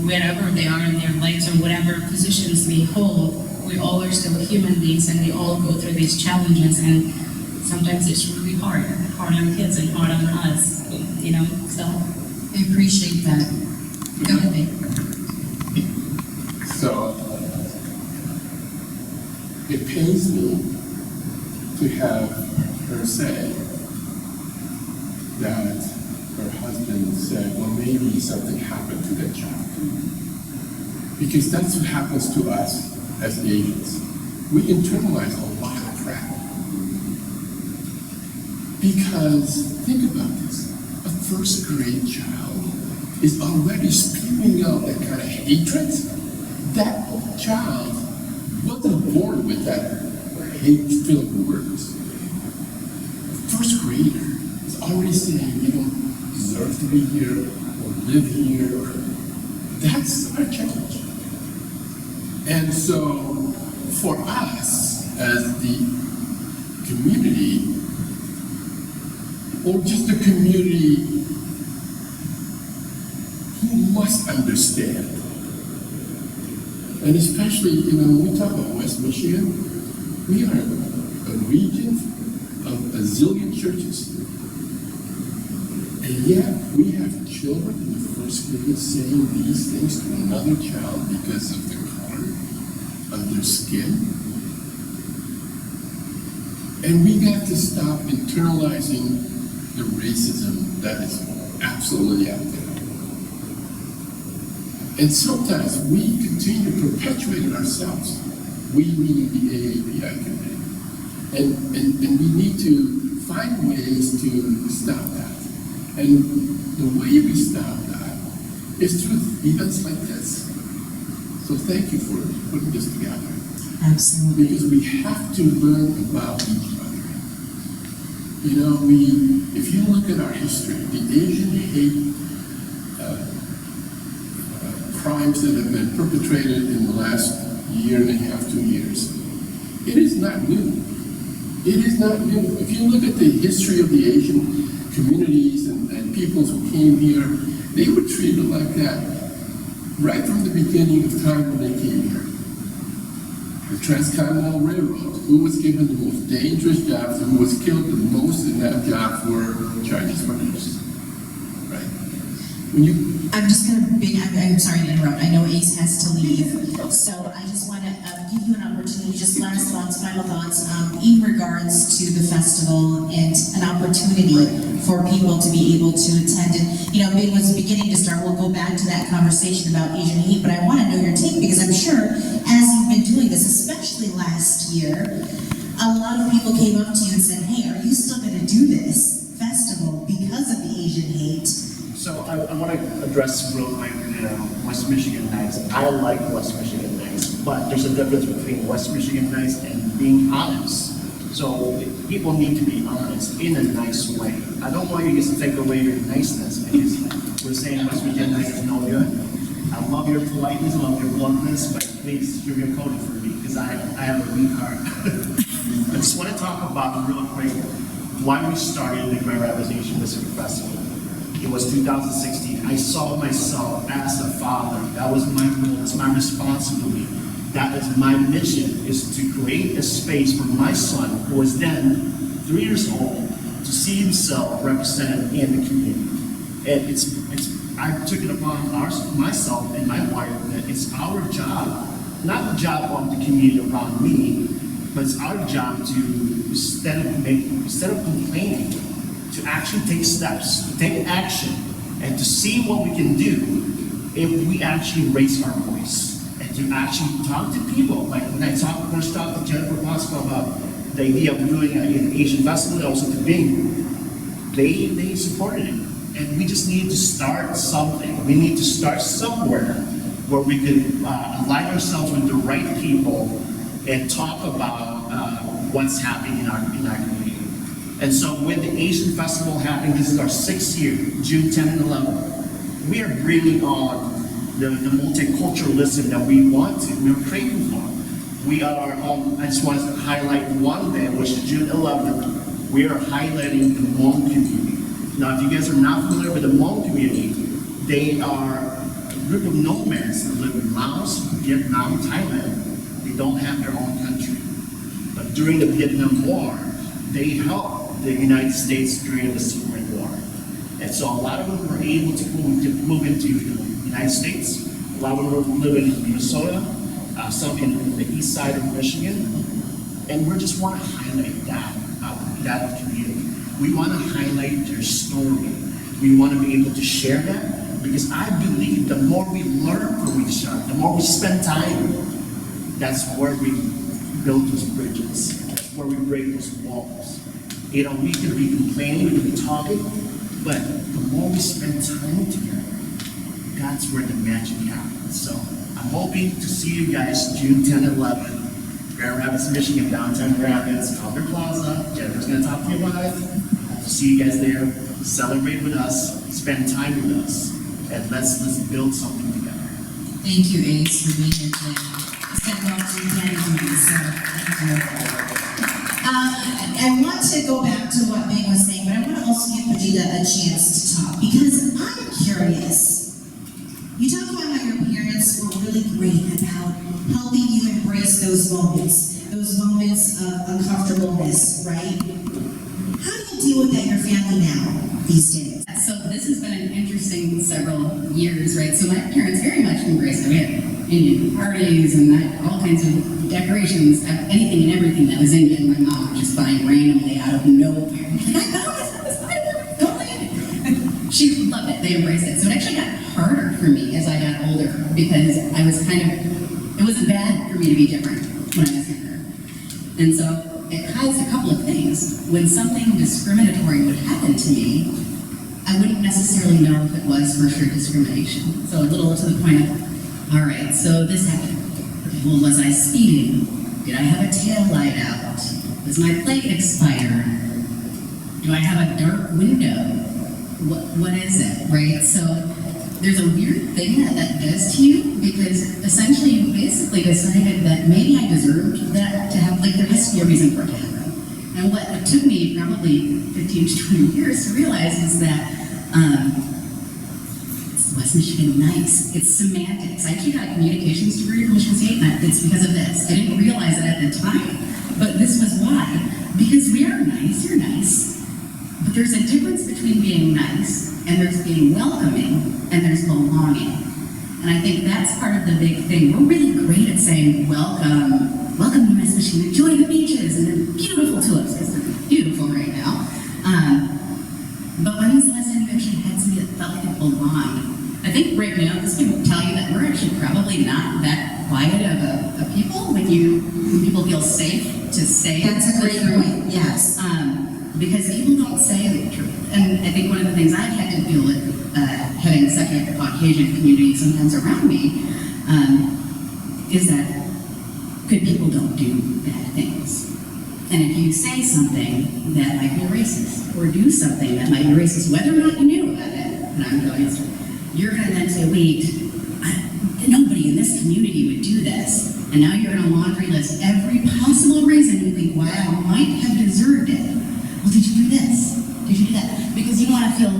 S4: wherever they are in their lives or whatever positions they hold. We all are still human beings, and we all go through these challenges, and sometimes it's really hard on kids and hard on us, so.
S1: I appreciate that. Go ahead, Bing.
S2: So, it pains me to have her say that her husband said, well, maybe something happened to that child. Because that's what happens to us as Asians. We internalize a lot of crap. Because, think about this, a first grade child is already spewing out that kind of hatred. That child wasn't born with that hate-filled words. A first grader is already saying, you don't deserve to be here, or live here. That's our challenge. And so, for us, as the community, or just the community who must understand, and especially, when we talk about West Michigan, we are a region of a zillion churches. And yet, we have children in the first grade saying these things to another child because of their color, of their skin. And we got to stop internalizing the racism that is absolutely out there. And sometimes we continue to perpetuate it ourselves. We mean the AAPI community. And we need to find ways to stop that. And the way we stop that is through events like this. So thank you for putting this together.
S1: Absolutely.
S2: Because we have to learn about each other. If you look at our history, the Asian hate crimes that have been perpetrated in the last year and a half, 2 years, it is not new. It is not new. If you look at the history of the Asian communities and peoples who came here, they were treated like that right from the beginning of time when they came here. The Transcontinental Railroad, who was given the most dangerous jobs and who was killed the most in that job were Chinese workers. Right?
S1: I'm just going to, I'm sorry to interrupt. I know Ace has to leave. So I just want to give you an opportunity, just last thoughts, final thoughts, in regards to the festival and an opportunity for people to be able to attend. And, Bing was beginning to start. We'll go back to that conversation about Asian hate, but I want to know your take because I'm sure as you've been doing this, especially last year, a lot of people came up to you and said, hey, are you still going to do this festival because of the Asian hate?
S3: So I want to address real quick, West Michigan Nights. I like West Michigan Nights, but there's a difference between West Michigan Nights and being honest. So people need to be honest in a nice way. I don't want you guys to take away your niceness because we're saying West Michigan Nights is no good. I love your politeness, I love your bluntness, but please sugarcoat it for me because I have a weak heart. I just want to talk about real quick why we started the Grand Rapids Asian Pacific Festival. It was 2016. I saw myself as a father. That was my role. It's my responsibility. That is my mission, is to create a space for my son, who was then 3 years old, to see himself represented in the community. And I took it upon myself and my wife that it's our job, not the job of the community around me, but it's our job to, instead of complaining, to actually take steps, to take action, and to see what we can do if we actually raise our voice and to actually talk to people. Like when I first talked to Jennifer Pascua about the idea of doing an Asian festival, also to Bing, they supported it. And we just need to start something. We need to start somewhere where we can align ourselves with the right people and talk about what's happening in our community. And so with the Asian Festival happening, this is our 6th year, June 10 and 11, we are bringing on the multiculturalism that we want to, we're craving for. We are, I just want to highlight one day, which is June 11th, we are highlighting the Hmong community. Now, if you guys are not familiar with the Hmong community, they are a group of nomads that live in Laos, Vietnam, Thailand. They don't have their own country. But during the Vietnam War, they helped the United States during the Civil War. And so a lot of them were able to move into the United States. A lot of them were living in Minnesota, some in the east side of Michigan. And we just want to highlight that community. We want to highlight their story. We want to be able to share that, because I believe the more we learn from each other, the more we spend time, that's where we build those bridges. That's where we break those walls. You know, we could be complaining, we could be talking, but the more we spend time together, that's where the magic happens. So I'm hoping to see you guys June 10 and 11, Grand Rapids, Michigan, downtown Grand Rapids, Calder Plaza. Jennifer's going to talk to you about it. Hope to see you guys there. Celebrate with us, spend time with us, and let's build something together.
S1: Thank you, Ace, for being here today. It's been long to so thank you. I want to go back to what Bing was saying, but I want to also give Pujita a chance to talk, because I'm curious. You talk about how your parents were really great about helping you embrace those moments of uncomfortableness, right? How do you deal with that in your family now, these days?
S5: So this has been an interesting several years, right? So my parents very much embraced it. We had Indian parties and all kinds of decorations, anything and everything that was Indian. My mom would just find randomly out of nowhere. She's like, I got this totally. She loved it. They embraced it. So it actually got harder for me as I got older, because I was it wasn't bad for me to be different when I was younger. And so it caused a couple of things. When something discriminatory would happen to me, I wouldn't necessarily know if it was for sure discrimination. So a little to the point of, all right, so this happened. Well, was I speeding? Did I have a tail light out? Does my plate expire? Do I have a dark window? What is it, right? So there's a weird thing that does to you, because essentially you basically decided that maybe I deserved that to have, like, there has to be a reason for it to happen. And what it took me probably 15 to 20 years to realize is that it's West Michigan nice. It's semantics. I actually got a communications degree from Michigan State, and it's because of this. I didn't realize it at the time, but this was why. Because we are nice, you're nice, but there's a difference between being nice and there's being welcoming and there's belonging. And I think that's part of the big thing. We're really great at saying, welcome to West Michigan, enjoy the beaches, and they're beautiful to us, because they're beautiful right now. But when was the last time you actually had somebody that felt like it belonged? I think right now, this can tell you that we're actually probably not that quiet of a people when people feel safe to say it.
S1: That's a great point, yes.
S5: Because people don't say the truth. And I think one of the things I've had to deal with, having such a Caucasian community sometimes around me, is that good people don't do bad things. And if you say something that might be racist, or do something that might be racist, whether or not you knew about it, and I'm going to, you're going to then say, wait, nobody in this community would do this. And now you're going to laundry list every possible reason you think, wow, I might have deserved it. Well, did you do this? Did you do that? Because you want to feel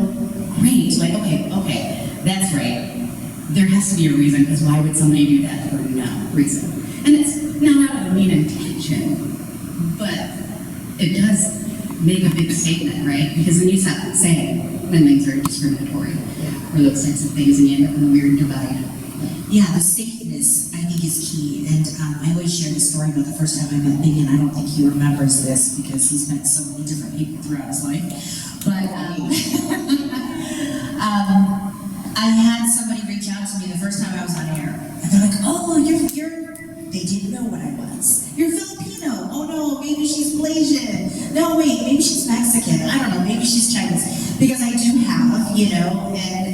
S5: great, like, okay, that's right. There has to be a reason, because why would somebody do that for no reason? And it's not out of a mean intention, but it does make a big statement, right? Because then you stop saying when things are discriminatory, or those types of things, and you end up in a weird divide.
S1: Yeah, the safeness, I think, is key. And I always share the story about the first time I met Bing, and I don't think he remembers this because he's met so many different people throughout his life. But I had somebody reach out to me the first time I was on air. And they're like, oh, they didn't know what I was. You're Filipino. Oh no, maybe she's Malaysian. No, wait, maybe she's Mexican. I don't know, maybe she's Chinese. Because I do have,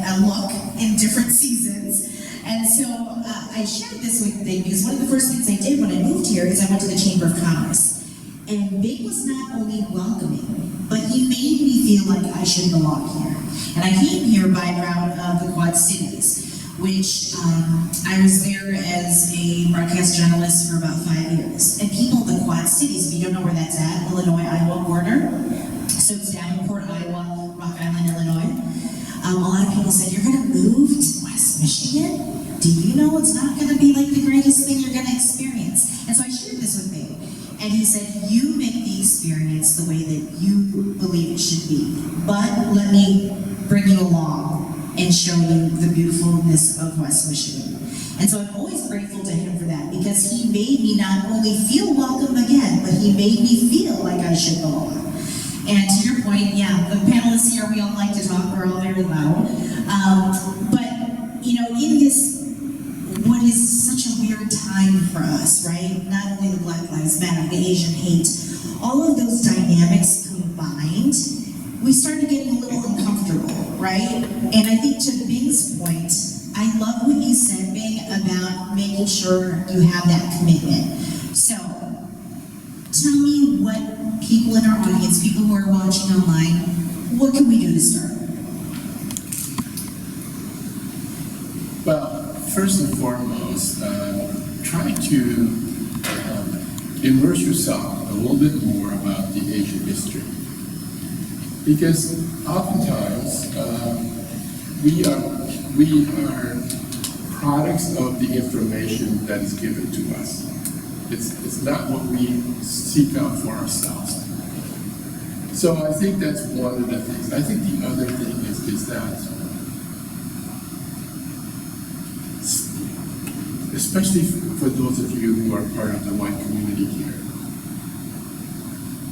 S1: a look in different seasons. And so I shared this with Bing because one of the first things I did when I moved here is I went to the Chamber of Commerce. And Bing was not only welcoming, but he made me feel like I should belong here. And I came here by route of the Quad Cities, which I was there as a broadcast journalist for about 5 years. And people in the Quad Cities, if you don't know where that's at, Illinois-Iowa border. So it's Davenport, Iowa, Rock Island, Illinois. A lot of people said, you're gonna move to West Michigan? Do you know it's not gonna be like the greatest thing you're gonna experience? And so I shared this with Bing. And he said, you make the experience the way that you believe it should be. But let me bring you along and show you the beautifulness of West Michigan. And so I'm always grateful to him for that because he made me not only feel welcome again, but he made me feel like I should belong. And to your point, yeah, the panelists here, we all like to talk, we're all very loud. But, in this, what is such a weird time for us, right? Not only the Black Lives Matter, the Asian hate, all of those dynamics combined, we started getting a little uncomfortable, right? And I think to Bing's point, I love what you said, Bing, about making sure you have that commitment. So, tell me what people in our audience, people who are watching online, what can we do to start?
S2: Well, first and foremost, try to immerse yourself a little bit more about the Asian history. Because oftentimes, we are products of the information that is given to us. It's not what we seek out for ourselves. So I think that's one of the things. I think the other thing is that, especially for those of you who are part of the white community here,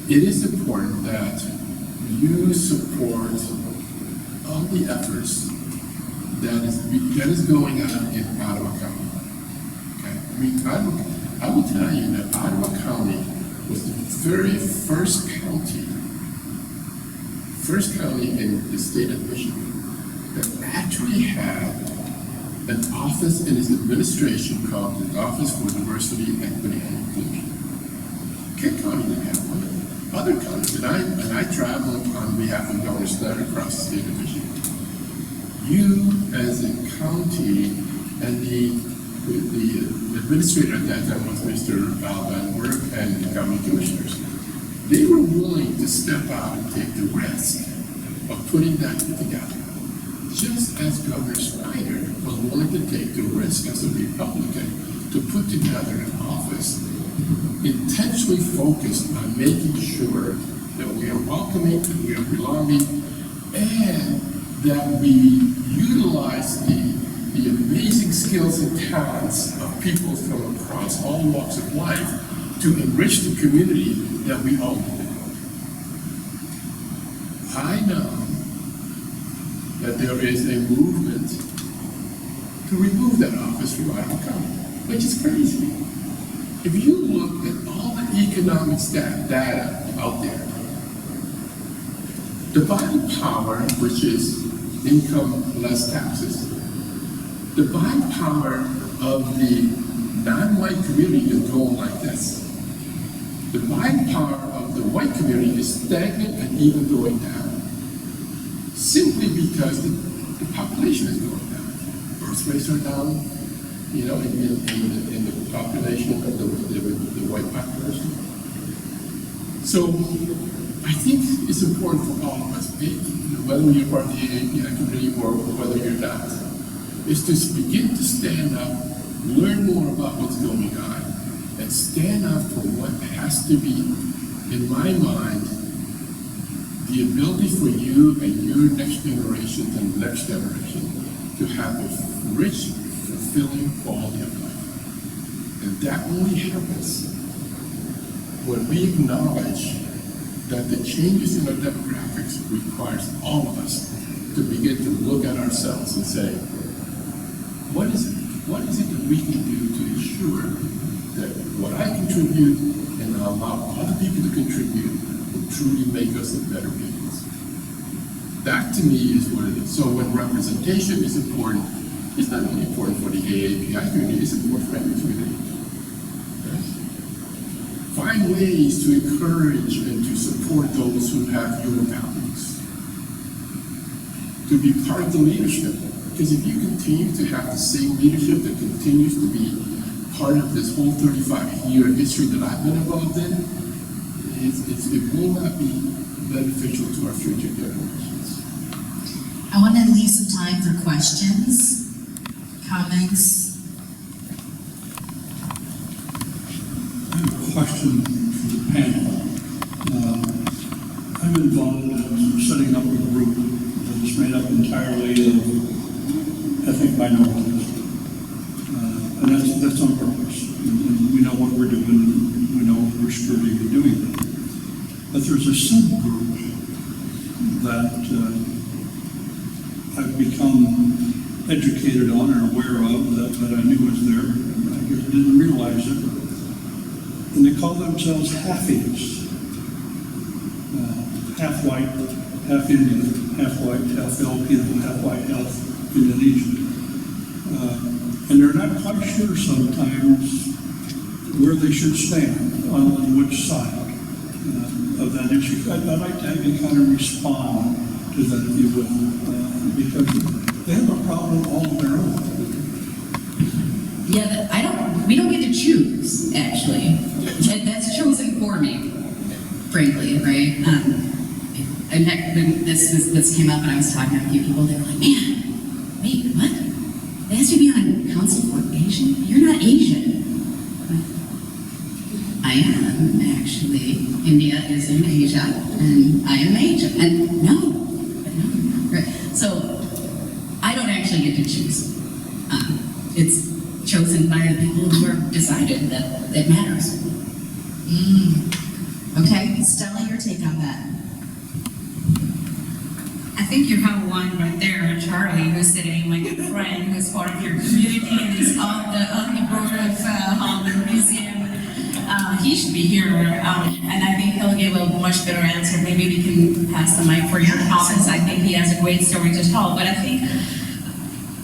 S2: it is important that you support all the efforts that is going on in Ottawa County. Okay? I mean, I will tell you that Ottawa County was the very first county in the state of Michigan that actually had an office in its administration called the Office for Diversity, Equity, and Inclusion. Kent County didn't have one. Other counties, and I traveled on behalf of Governor Snyder across the state of Michigan. You, as a county, and the administrator at that time was Mr. Val Van Werk and the county commissioners, they were willing to step out and take the risk of putting that together. Just as Governor Snyder was willing to take the risk as a Republican to put together an office intentionally focused on making sure that we are welcoming, that we are belonging, and that we utilize the amazing skills and talents of people from across all walks of life to enrich the community that we all live in. I know that there is a movement to remove that office from Ottawa County, which is crazy. If you look at all the economic data out there, the buying power, which is income less taxes, the buying power of the non-white community is going like this. The buying power of the white community is stagnant and even going down. Simply because the population is going down. Birth rates are down, in the population of the white population. So I think it's important for all of us, whether you're part of the AAPI community or whether you're not, is to begin to stand up, learn more about what's going on, and stand up for what has to be, in my mind, the ability for you and your next generation and the next generation to have a rich, fulfilling quality of life. And that only happens when we acknowledge that the changes in our demographics requires all of us to begin to look at ourselves and say, what is it? What is it that we can do to ensure that what I contribute and allow other people to contribute will truly make us a better beings. That to me is what it is. So when representation is important, it's not only important for the AAPI community, it's important for every community. Yes? Find ways to encourage and to support those who have your values. To be part of the leadership. Because if you continue to have the same leadership that continues to be part of this whole 35-year history that I've been involved in, it will not be beneficial to our future generations.
S1: I want to leave some time for questions, comments.
S8: I have a question for the panel. I'm involved in setting up a group that is made up entirely of ethnic minorities. And that's on purpose. And we know what we're doing, we know what we're screwing and doing. But there's a subgroup that I've become educated on or aware of that I knew was there, and I guess didn't realize it. And they call themselves halfies. Half white, half Indian, half white, half Filipino, half white, half Indonesian. And they're not quite sure sometimes where they should stand, on which side of that issue. I'd like to have you kind of respond to that, if you will, because they have a problem all of their own.
S5: Yeah, we don't get to choose, actually. That's chosen for me, frankly, right? In fact, when this came up and I was talking to a few people, they were like, man, wait, what? They asked you to be on council for Asian? You're not Asian. I am, actually. India is in Asia, and I am Asian. And no. Right. So, I don't actually get to choose. It's chosen by the people who have decided that it matters.
S1: Okay, Stella, your take on that.
S4: I think you have one right there, Charlie, who's sitting like a friend who's part of your community and is on the board of Holland Museum. He should be here, and I think he'll give a much better answer. Maybe we can pass the mic for your comments. I think he has a great story to tell. But I think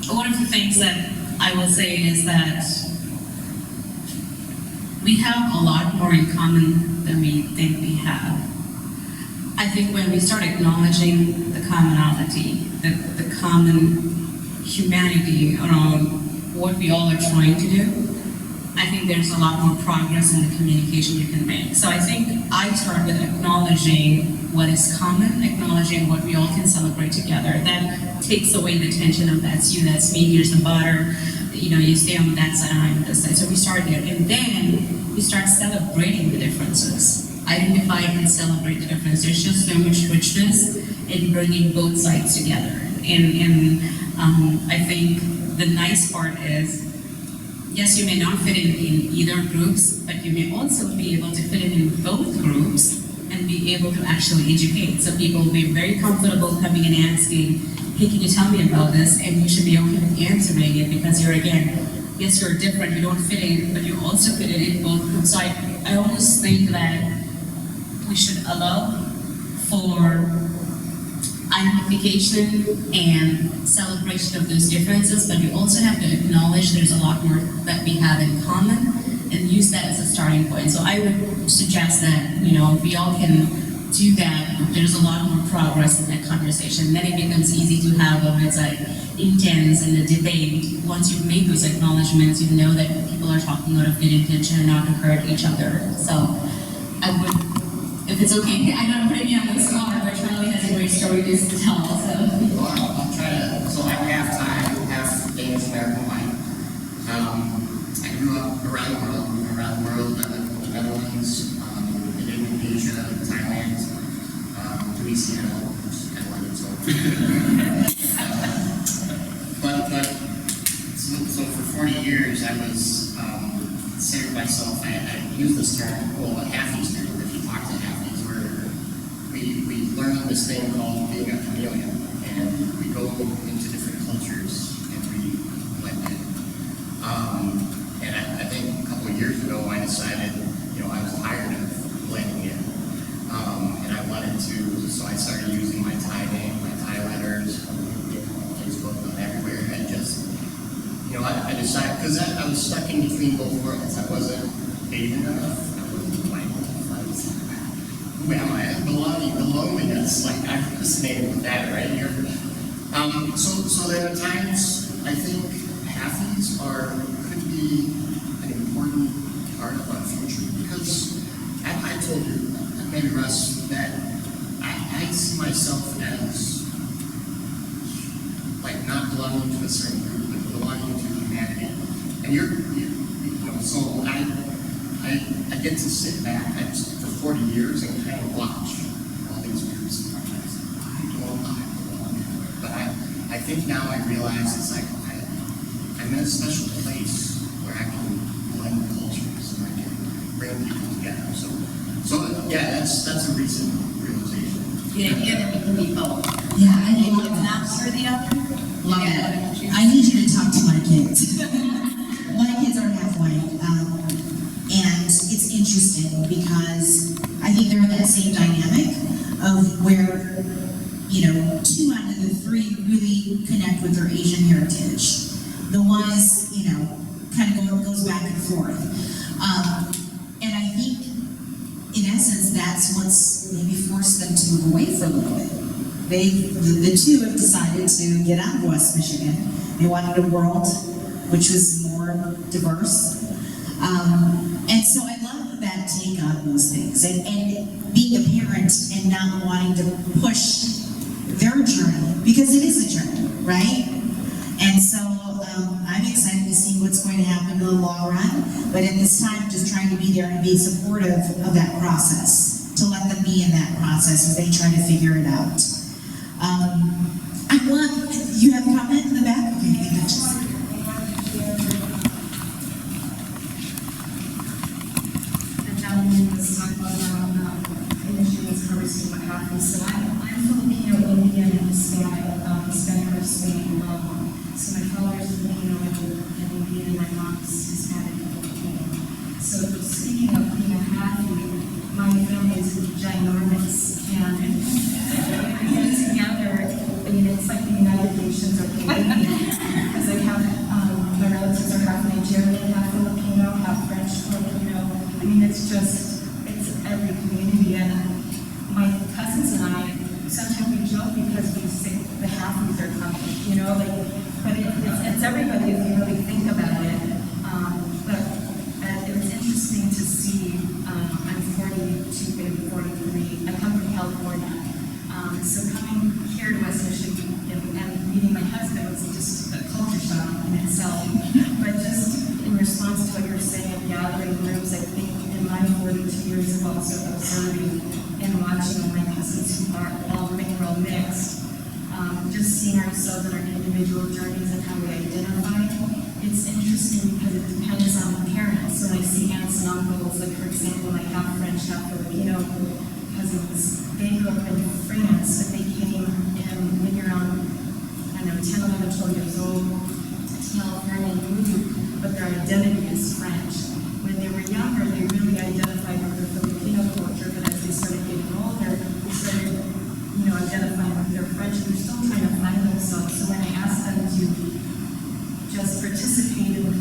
S4: one of the things that I will say is that we have a lot more in common than we think we have. I think when we start acknowledging the commonality, the common humanity around what we all are trying to do, I think there's a lot more progress in the communication you can make. So I think I start with acknowledging what is common, acknowledging what we all can celebrate together. That takes away the tension of that's you, that's me, here's the border, you stay on that side, I'm on this side. So we start there, and then we start celebrating the differences. Identify and celebrate the difference. There's just so much richness in bringing both sides together. And I think the nice part is, yes, you may not fit in either groups, but you may also be able to fit in both groups and be able to actually educate. So people will be very comfortable coming and asking, hey, can you tell me about this? And you should be okay with answering it because you're, again, yes, you're different, you don't fit in, but you also fit in both groups. So I always think that we should allow for identification and celebration of those differences, but we also have to acknowledge there's a lot more that we have in common and use that as a starting point. So I would suggest that, if we all can do that, there's a lot more progress in that conversation. Then it becomes easy to have when it's like intense in the debate. Once you've made those acknowledgements, you know that people are talking out of good intention and not to hurt each other. So I would, if it's okay, I know I'm putting you on the spot, but Charlie has a great story to tell, so.
S9: I'll try to, so I'm half Thai, half Danish American white. I grew up around the world. I lived in the Netherlands, in Indonesia, Thailand, Louisiana, which is kind of like it's so for 40 years I was considered myself, I use this term, halfies term, if you talk to halfies, where we learn this thing called being a chameleon, and we go into different cultures and we blend in. And I think a couple of years ago, I decided, I was tired of blending in. And I wanted to, so I started using my Thai name, my Thai letters, on Facebook, on everywhere, and just, I decided, because I was stuck in between both worlds. I wasn't Asian enough, I wasn't white enough. I was, who am I? Belonging, the loneliness, like I resonated with that right here. So there are times, I think, halfies could be an important part of our future, because I told you, maybe Russ, that I see myself as like not belonging to a certain group, but belonging to humanity. And so I get to sit back for 40 years and kind of watch all these groups. I don't belong anywhere. But I think now I realize it's like I'm in a special place where I can blend cultures and I can bring people together. So yeah, that's a recent realization.
S5: The idea that we can be both.
S1: Yeah, I love
S5: It's not
S1: that.
S5: one or the other.
S1: Love
S5: Yeah.
S1: it. I need you to talk to my kids. My kids are half white, and it's interesting because I think they're in that same dynamic of where, 2 out of the 3 really connect with their Asian heritage. The ones, kind of goes back and forth. And I think, in essence, that's what's maybe forced them to move away for a little bit. The 2 have decided to get out of West Michigan. They wanted a world which was more diverse. And so I love that take on those things. And being a parent and not wanting to push their journey, because it is a journey, right? And so I'm excited to see what's going to happen in the long run. But at this time, just trying to be there and be supportive of that process, to let them be in that process as they try to figure it out. You have a comment in the back? Okay, I think that's just.
S10: The gentleman was talking about initiatives harvesting what happens. So I'm Filipino, Indian, and Hispanic of Spain. So my father's Filipino and Indian, and my mom's Hispanic and Filipino. So speaking of being a happy, my family is ginormous, and we get together. It's like the United Nations are Canadian, because I have my relatives are half Nigerian, half Filipino, half French, Filipino. It's every community, and my cousins and I, sometimes we joke because we say the halfies are coming, but it's everybody if you really think about it. But it was interesting to see, I'm 42, maybe 43, I come from California. So coming here to West Michigan and meeting my husband was just a culture shock in itself. But just in response to what you're saying, gathering rooms, I think in my 42 years of also observing and watching all my cousins who are all mixed, just seeing ourselves in our individual journeys and how we identify. It's interesting because it depends on the parents. So I see aunts and uncles, like for example, my half French, half Filipino cousins. They grew up in France, but they came in when you're on, 10, 11, 12 years old to California and moved, but their identity is French. When they were younger, they really identified with their Filipino culture, but as they started getting older, they started, identifying with their French, and they're still trying to find themselves. So when I asked them to just participate in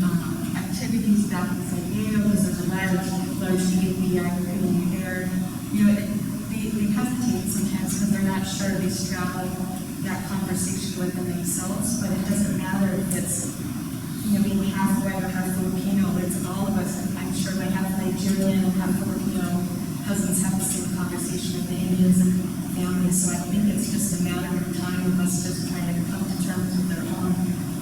S10: activities back in San Diego, because there's a large DAPI community there, they hesitate sometimes because they're not sure. They straddle that conversation within themselves, but it doesn't matter if it's being half white or half Filipino. It's all of us. I'm sure my half Nigerian and half Filipino cousins have the same conversation with the Indians and families. So I think it's just a matter of time of us just trying to come to terms with their own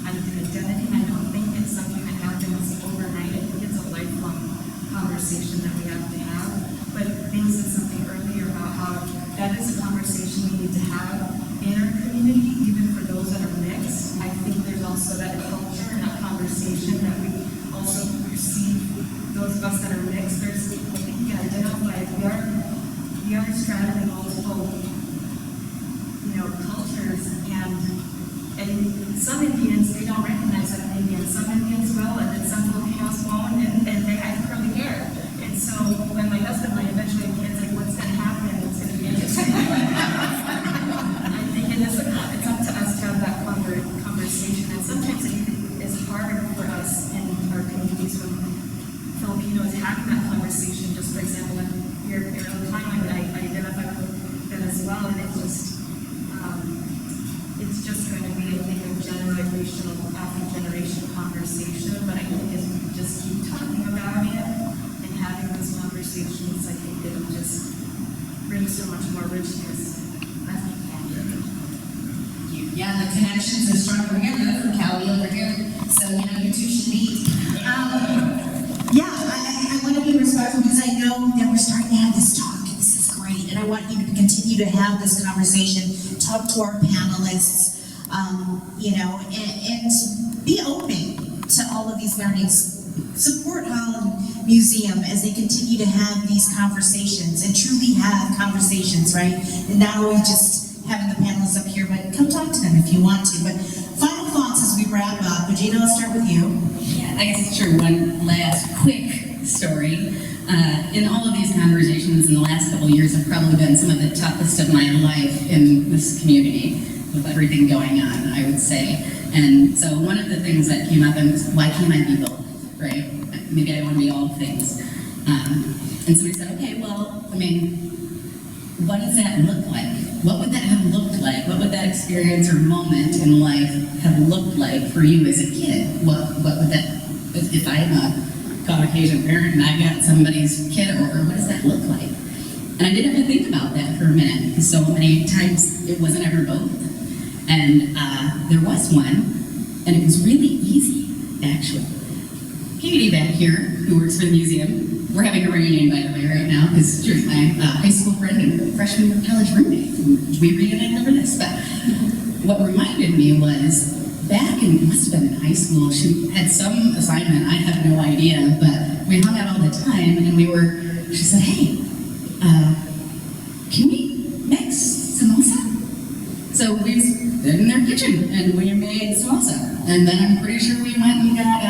S10: identity. And I don't think it's something that happens overnight. I think it's a lifelong conversation that we have to have. But Bing said something earlier about how that is a conversation we need to have in our community, even for those that are mixed. I think there's also that culture and that conversation that we also perceive those of us that are mixed. I think we identify we are straddling multiple, cultures, and And some Indians, they don't recognize that I'm Indian. Some Indians will, and then some Filipinos won't, and they have curly hair. And so when my husband and I eventually have kids, like, what's going to happen? It's going to be interesting. I think it's up to us to have that conversation. And sometimes it's harder for us in our communities when Filipinos having that conversation. Just for example, your own timeline, I identify with that as well, and it's just going to be, I think, a generational after generation conversation. But I think if we just keep talking about it and having those conversations, I think it'll just bring so much more richness. That's what can.
S1: Yeah, the connections are stronger here. You're from Cali over here, so you two should meet. Yeah, I want to be respectful because I know that we're starting to have this talk, and this is great. And I want you to continue to have this conversation, talk to our panelists, and be open to all of these learnings. Support Holland Museum as they continue to have these conversations and truly have conversations, right? And not always just having the panelists up here, but come talk to them if you want to. But final thoughts as we wrap up. Pujita, I'll start with you.
S5: Yeah, I guess it's true. One last quick story. In all of these conversations in the last couple of years have probably been some of the toughest of my life in this community with everything going on, I would say. And so one of the things that came up is, why can't I be both, right? Maybe I want to be all things. And somebody said, okay, well, I mean, what does that look like? What would that have looked like? What would that experience or moment in life have looked like for you as a kid? What would that, if I'm a Caucasian parent and I got somebody's kid over, what does that look like? And I did have to think about that for a minute, because so many times it wasn't ever both. And there was one, and it was really easy, actually. Katie back here, who works for the museum, we're having a reunion, by the way, right now, because she's my high school friend and freshman college roommate. We reunited over this, but what reminded me was, back in, it must have been in high school, she had some assignment, I have no idea, but we hung out all the time, and she said, hey, can we mix samosa? So we stood in their kitchen, and we made samosa. And then I'm pretty sure we went and got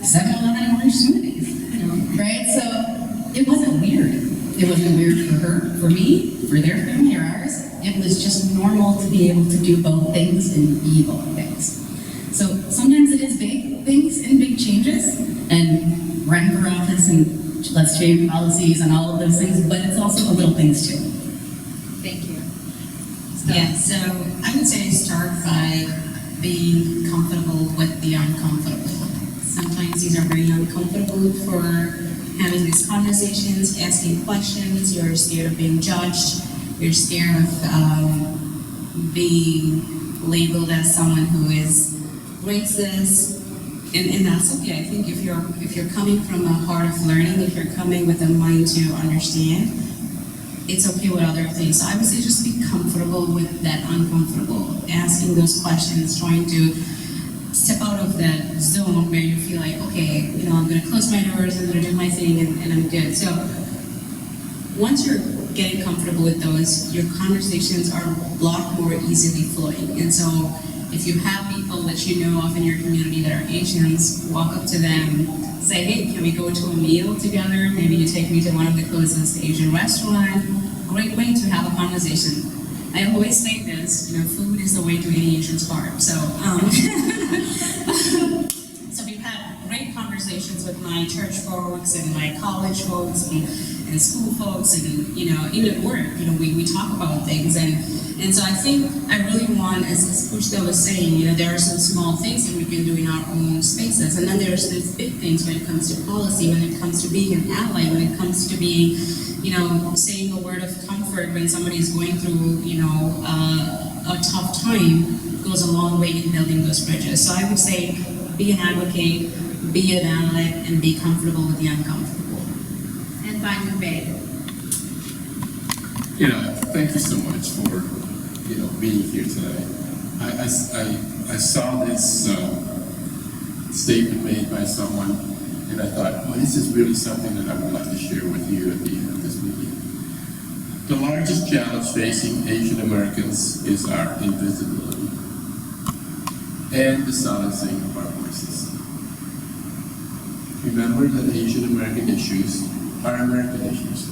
S5: 7-Eleven orange smoothies, right? So it wasn't weird. It wasn't weird for her, for me, for their family, or ours. It was just normal to be able to do both things and be both things. So sometimes it is big things and big changes, and running for office and let's change policies and all of those things, but it's also the little things too.
S1: Thank you.
S6: Yeah, so I would say start by being comfortable with the uncomfortable. Sometimes these are very uncomfortable for having these conversations, asking questions. You're scared of being judged. You're scared of being labeled as someone who is racist, and that's okay. I think if you're coming from a heart of learning, if you're coming with a mind to understand, it's okay with other things. So I would say just be comfortable with that uncomfortable, asking those questions, trying to step out of that zone where you feel like, okay, I'm going to close my doors, I'm going to do my thing, and I'm good. So once you're getting comfortable with those, your conversations are a lot more easily flowing. And so if you have people that you know of in your community that are Asians, walk up to them, say, hey, can we go to a meal together? Maybe you take me to one of the closest Asian restaurants. Great way to have a conversation. I always say this, food is the way to any Asian's heart. So, so we've had great conversations with my church folks and my college folks and school folks, and even at work, we talk about things, and so I think I really want, as Pujita was saying, there are some small things that we can do in our own spaces, and then there's these big things when it comes to policy, when it comes to being an ally, when it comes to being, saying a word of comfort when somebody's going through, a tough time, goes a long way in building those bridges. So I would say, be an advocate, be an ally, and be comfortable with the uncomfortable.
S1: And find your babe.
S2: Thank you so much for, being here today. I saw this statement made by someone, and I thought, well, this is really something that I would like to share with you at the end of this meeting. The largest challenge facing Asian Americans is our invisibility. and the silencing of our voices. Remember that Asian American issues are American issues.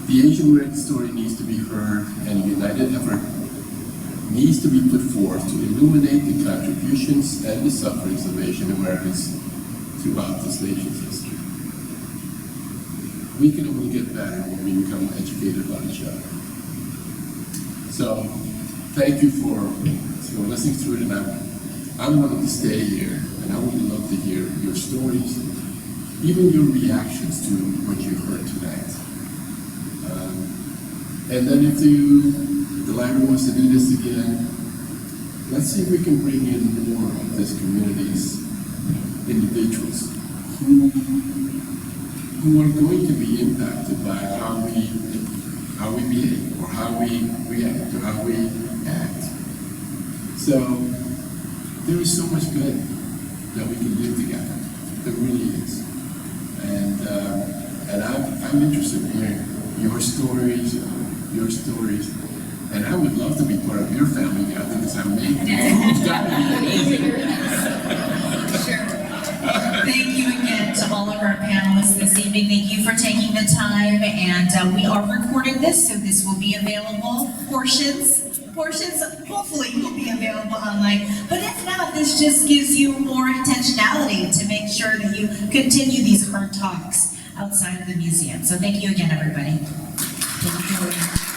S2: The Asian American story needs to be heard, and a united effort needs to be put forth to illuminate the contributions and the sufferings of Asian Americans throughout this nation's history. We can only get better when we become educated about each other. So, thank you for listening through it, and I'm willing to stay here, and I would love to hear your stories, even your reactions to what you heard tonight. And then if the library wants to do this again, let's see if we can bring in more of this community's individuals who are going to be impacted by how we behave, or how we react, or how we act. So there is so much good that we can do together. There really is. And I'm interested in hearing your stories, and I would love to be part of your family. I think it's amazing. It's got to be amazing.
S1: Sure. Thank you again to all of our panelists this evening. Thank you for taking the time, and we are recording this, so this will be available. Portions hopefully will be available online. But if not, this just gives you more intentionality to make sure that you continue these hard talks outside of the museum. So thank you again, everybody. Thank you.